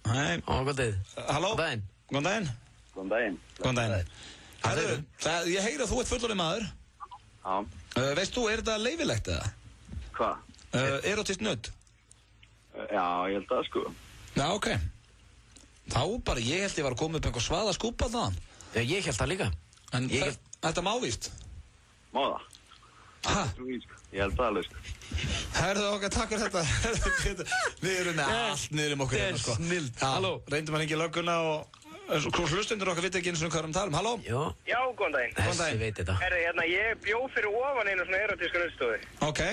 Hei. Góðan daginn. Halló. Góðan daginn. Góðan daginn. Góðan daginn. Góðan daginn. Herru, ég heyri að þú ert fullorðinn maður. Já. Veist þú, er þetta leyfilegt eða? Hvað? Erótískt nutt? Já, ég held það sko. Já, ok. Þá bara, ég held ég var að koma upp einhver svaða skúpa þaðan. Já, ég held það líka. En þetta má víst. Má það? Ég held það alveg, sko. Herðu okkar, takk fyrir þetta. Við erum með allt niður okkur hérna, sko. Það snill. Halló. Reyndum að hringja í lögguna og hlustendur okkar vita ekki eins og hvað erum Halló. Já, góðan daginn. Þessi veit þetta. Herri, ég bjó fyrir ofan einu svona erotísku nuddstofu. Ok.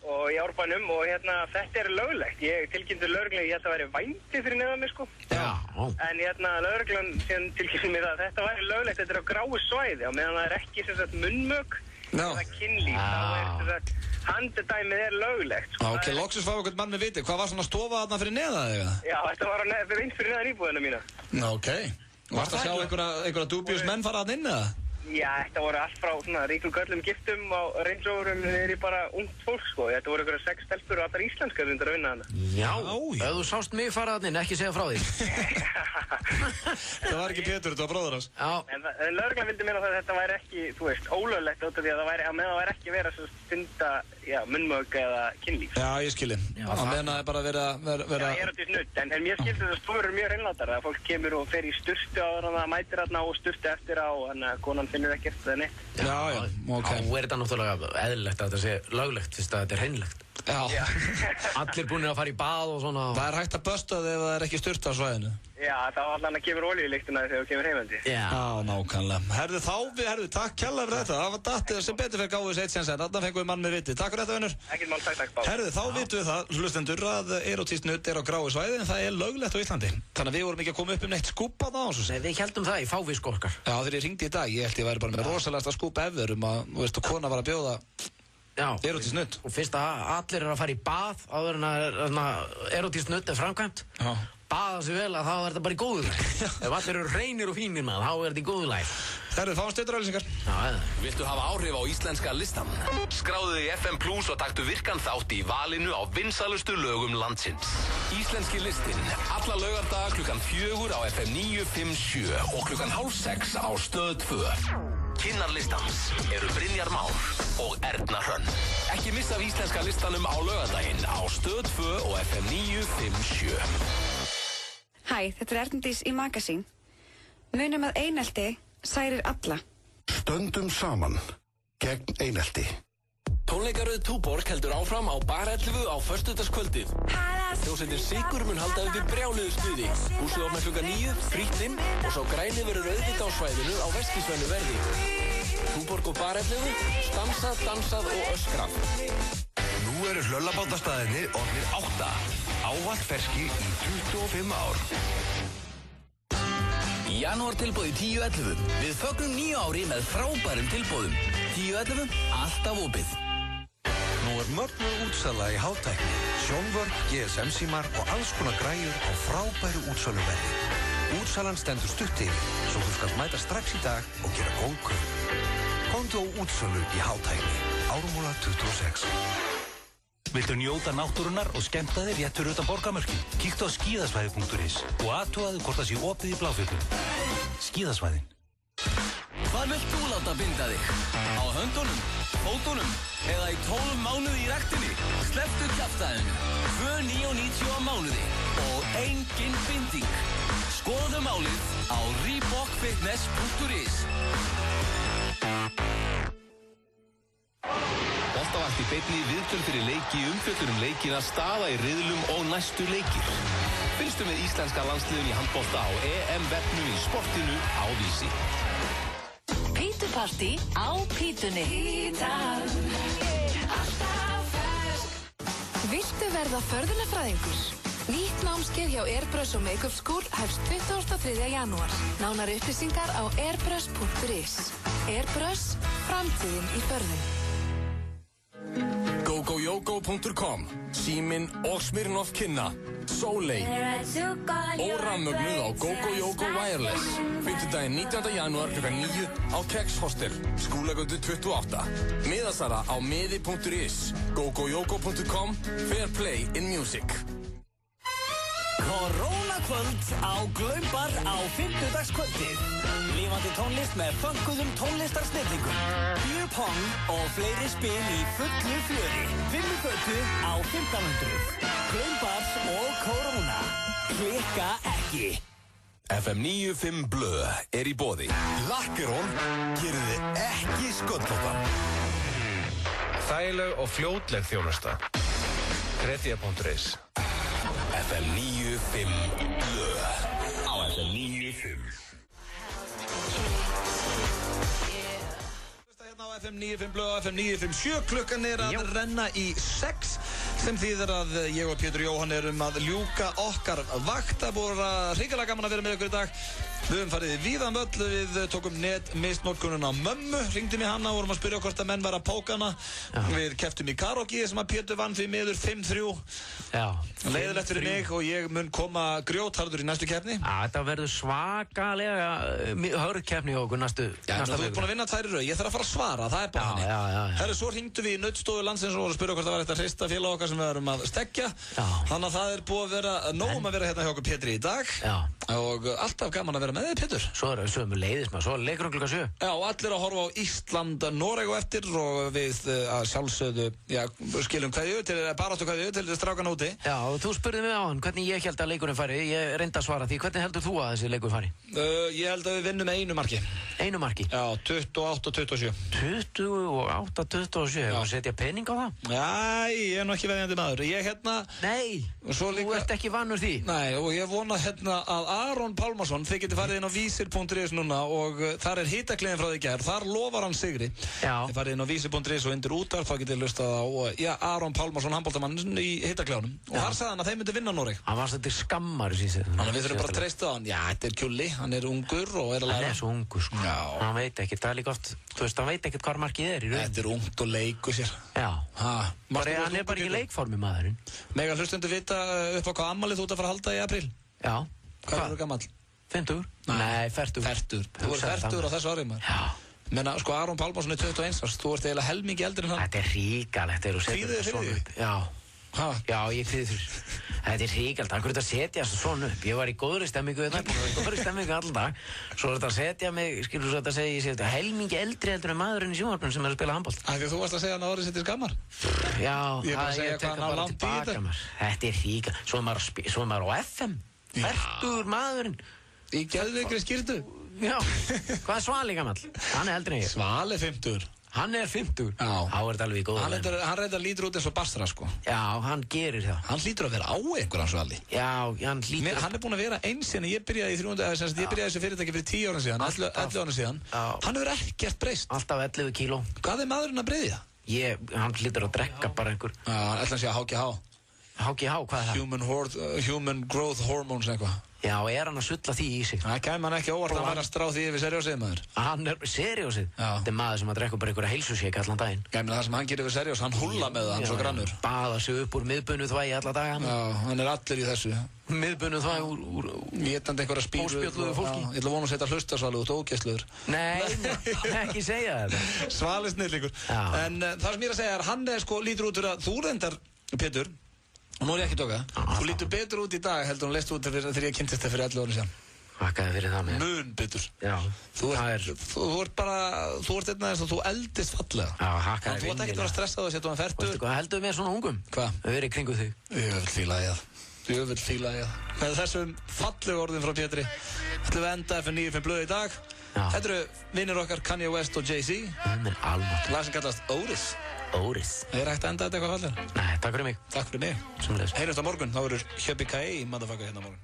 Og í Árbænum og þetta löglegt. Ég tilkynnti lögreglunni, ég held að væri vændi fyrir neðan mig, sko. Já. En lögreglan síðan tilkynnti mér að þetta væri löglegt, þetta á gráu svæði, og meðan það ekki sem sagt munnmök eða kynlíf, þá sem sagt handedæmið löglegt. Sko. Ok, loksins fá einhvern mann með viti. Hvað var svona stofa þarna fyrir neðan þig? Já, þetta var beint fyrir neðan íbúðina mína. Ok. Varst að sjá einhverja dubjus menn fara þarna inn, eða? Já, þetta voru allt frá svona ríkum köllum giftum á Range Roverum niður í bara ungt fólk, sko. Þetta voru einhverja 6 stelpur og allar íslenskar undir að vinna hana. Já, ef þú sást mig fara þarna inn, ekki segja frá því. Það var ekki Pétur, þetta var bróður hans. Já. En lögreglan vildi meina að þetta væri ekki, þú veist, ólöglegt út af því að það væri ekki verið að stunda, munnmök eða kynlíf. Já, ég skilji. Á meðan það er bara verið að... Já, erotískt nudd, en mér skildi þess að stofur eru mjög hreinlátar, að fólk kemur og fer í sturtu á það, mætir þarna og sturtu eftir á, en konan finnur ekkert eða neitt. Já, ok. Þá er þetta náttúrulega eðlilegt að þetta sé löglegt, fyrst að þetta er hreinlegt. Já. Allir búinir að fara í bað og svona. Það er hægt að busta þig ef það er ekki sturt á svæðinu. Já, þá allan að kemur olíulyktina þegar þú kemur heimandi. Já, nákvæmlega. Herðu, takk kærlega fyrir þetta. Það var dattið sem betur fyrir gáðis eitt séns en þarna fengum við mann með viti. Takk fyrir þetta, vinnur. Ekkert mál, takk, bá. Herðu, þá vitum við það, hlustendur, að erotískt nudd er á gráu svæði en það er löglegt á Íslandi. Þannig að við vorum ekki að koma upp neitt skúpa á þessu. Nei, við heldum það í fávísku okkar. Já, þegar ég hringdi í dag, ég held ég væri bara með rosalegasta skúpa ever að, þú veist, kona var að bjóða erotískt nudd. Og fyrst að allir eru að fara í bað áður en að erotískt nudd er framkvæmt. Baða sig vel að þá er þetta bara í góðu læg. Ef allir eru hreinir og fínir maður, þá er þetta í góðu læg. Herðu, fáum stuttarauglýsingar. Viltu hafa áhrif á íslenska listan? Skráðu þig í FM Plus og taktu virkan þátt í valinu á vinsalustu lögum landsins. Íslenski listin, alla laugardaga klukkan 4 á FM 957 og klukkan 5:30 á Stöð 2. Kynnar listans eru Brynjar Már og Erna Hrönn. Ekki missa af íslenska listanum á laugardaginn á Stöð 2 og FM 957. Hæ, þetta er Erndís í Magasín. Munum að einelti særir alla. Stöndum saman gegn einelti. Tónleikaröð Túborg heldur áfram á Bar 11 á föstudagskvöldið. Hljómsveitin Sigur mun halda uppi brjáluðu stuði. Húsið opnar klukkan 9, frítt inn og sá græni verður auðvitað á svæðinu á vestkísvænu verði. Túborg og Bar 11, stansað, dansað og öskrað. Nú eru hlöllabátastaðirnir orðnir 8. Ávallt ferski í 25 ár. Janúar tilboð í 10.11. Við fögnum 9 ári með frábærum tilboðum. 10.11, alltaf opið. Nú er mögnuð útsala í hátækni, sjónvörn, GSM-símar og alls konar græjur á frábæru útsöluverði. Útsalan stendur stutt yfir, svo þú skalt mæta strax í dag og gera góð kaup. Komdu á útsölu í hátækni, Ármúla 26. Viltu njóta náttúrunnar og skemmta þér rétt fyrir utan borgarmörkin? Kíktu á skíðasvæði.is og athugðu hvort það sé opið í Bláfjöllum. Skíðasvæðin. Hvað vilt þú láta binda þig? Á höndunum, fótunum eða í 12 mánuði í ræktinni? Slepptu kjaftaðinu. 2.990 á mánuði og engin binding. Skoðu málið á reebokfitness.is. Boltavakt í beinni viðtöl fyrir leiki, umfjöllun leikina, staða í riðlum og næstu leikir. Fylgstu með íslenska landsliðin í handbolta á EM-vefnum í sportinu á Vísi. Pítupartí á Pítunni. Viltu verða förðunarfræðingur? Nýtt námskeið hjá Airbrush og Makeup School hefst 23. janúar. Nánari upplýsingar á airbrush.is. Airbrush, framtíðin í förðun. GoGoYogo.com, Síminn og Smirnoff kynna Sóley Órammögnuð á GoGoYogo Wireless 5. 19. janúar kl. 9 á Kex Hostel, Skúlagötu 28. Miðasala á miði.is. GoGoYogo.com, Fair Play in Music. Korónakvöld á Glaumbar á 50-dagskvöldið. Lífandi tónlist með fönkuðum tónlistarsnillingum. Beer pong og fleiri spil í fullu fjöri. 5 fötu á 1500. Glaumbars og Korona. Klikka ekki. FM 95 Blö er í boði. Lakkerón gerir þið ekki sköllóttan. Þægileg og fljótleg þjónusta. Kredia.is FM 95 Blö á FM 95. Hérna á FM 95 Blö og FM 957 klukkan að renna í 6 sem þýðir að ég og Pétur Jóhann erum að ljúka okkar vakt. Það búið hrikalega gaman að vera með ykkur í dag. Við höfum farið víðan völl, við tókum netmistnotkununa á mömmu, ringdum í hana og vorum að spyrja hvort að menn var að póka hana. Við kepptum í karaoke sem að Pétur vann því miður 5-3. Leiðilegt fyrir mig og ég mun koma grjótharður í næstu keppni. Þetta verður svakalega hörð keppni hjá okkur næsta viku. Þú ert búin að vinna 2 í röð, ég þarf að fara að svara, það er bara hannig. Herru, svo hringdum við í Nautstofu landsins og vorum að spyrja hvort það var eitthvað hrista félag okkar sem við erum að stekkja. Þannig að það er búið að vera nóg að vera hérna hjá okkur Pétri í dag. Og alltaf gaman að vera með þig, Pétur. Svo er sömu leiðis maður, svo er leikurinn klukkan 7. Já, og allir að horfa á Ísland, Noreg og eftir og við að sjálfsögðu, skilum kveðju til baráttu kveðju til strákana úti. Já, og þú spurði mig á hann hvernig ég held að leikurinn fari. Ég reyndi að svara því. Hvernig heldur þú að þessi leikur fari? Ég held að við vinnum með 1 marki. 1 marki? Já, 28-27. 28-27? Og setja pening á það? Já, ég er nú ekki veðjandi maður. Ég Nei, þú ert ekki vanur því. Nei, og ég vona að Aron Pálmarsson, þið getið farið inn á vísir.is núna og þar er hitakleðin frá því gær, þar lofar hann sigri. Þið farið inn á vísir.is og undir útvarp, þá getið hlustað á Aron Pálmarsson, handboltamann í hitakleðunum. Og þar sagði hann að þeir myndi vinna Noreg. Hann var þetta skammar síðan. Þannig að við þurfum bara að treysta á hann. Já, þetta er kjúli, hann er ungur og er að læra. Hann er svo ungur, sko. Hann veit ekkert, það er líka oft, þú veist, hann veit ekkert hvar markið er í raun. Þetta er ungt og leikur sér. Já. Hann er bara ekki í leikformi, maðurinn. Mega hlustendur vita upp á hvað afmælið þú ert að fara að halda í apríl? Já. Hvað eru gamall? 50? Nei, 40. Þú ert 40 á þessu ári, maður. Já. Menna, sko, Aron Pálmarsson er 21 árs, þú ert eiginlega helmingi eldri en hann. Þetta er ríkalegt, þegar þú setur þetta svona upp. Já. Já, ég kvíði fyrir. Þetta er ríkald, það er hvernig að setja þessu svona upp. Ég var í góðri stemmingu þetta, ég var í góðri stemmingu allan dag. Svo er þetta að setja mig, skilur svo þetta að segja, ég sé þetta helmingi eldri heldur en maðurinn í sjónvarpinu sem er að spila handbolt. Því þú varst að segja hann að orðið sitt er skammar? Já, ég tek það bara tilbaka. Þetta er ríkald, svo er maður á FM, fertur maðurinn. Í geðveikri skyrtu? Já, hvað er Svali gamall? Hann er eldri en ég. Svali 50. Hann er 50. Já. Þá er þetta alveg í góðu. Hann reyndar lítur út eins og Basra, sko. Já, hann gerir það. Hann lítur að vera á einhverjum Svali. Já, hann lítur. Hann er búinn að vera eins en ég byrjaði í þessu fyrirtæki fyrir 10 ára síðan, 11 ára síðan. Hann hefur ekkert breyst. Alltaf 11 kíló. Hvað er maðurinn að breyðja? Hann lítur að drekka bara einhver. Já, hann ætla að segja HGH. HGH, hvað er það? Human Growth Hormones eitthvað. Já, er hann að sulla því í sig? Það kæm hann ekki óvart að vera að strá því yfir seriósið, maður. Hann er seriósið? Þetta er maður sem að drekka bara einhverja heilsusík allan daginn. Gæmina það sem hann gerir yfir seriós, hann húlla með það, hann svo grannur. Baða sig upp úr miðbunnu þvægi alla daga. Já, hann er allir í þessu. Miðbunnu þvægi úr Étandi einhverja spýru. Óspjölluðu fólki. Ég ætla að vona að setja hlustasvalu út ógeðsluður. Nei, ekki segja þetta. Svali snillingur. En það sem ég er að segja er, hann er sko lítur út fyrir að þú reyndar, Pétur, og nú er ég ekki tóka, þú lítur betur út í dag heldur hún leist út þegar ég kynntist það fyrir 11 ára síðan. Þakkaði fyrir það með. Mun betur. Já. Þú ert einna þess að þú eldist fallega. Já, hakkaði vinnilega. Þú ert ekkert að vera stressað að setja hann fertur. Veistu hvað heldur með svona ungum? Hvað? Við erum kringu þig. Ég vil fíla ég það. Með þessum fallegu orðum frá Pétri ætlum við að enda FM 95 Blöð í dag. Þetta eru vinnir okkar Kanye West og Jay-Z. Lag sem kallast Otis. Er hægt að enda þetta eitthvað fallega? Nei, takk fyrir mig. Takk fyrir mig. Heyrjumst á morgun, þá verður Hjöppi K.A. motherfucker hérna á morgun.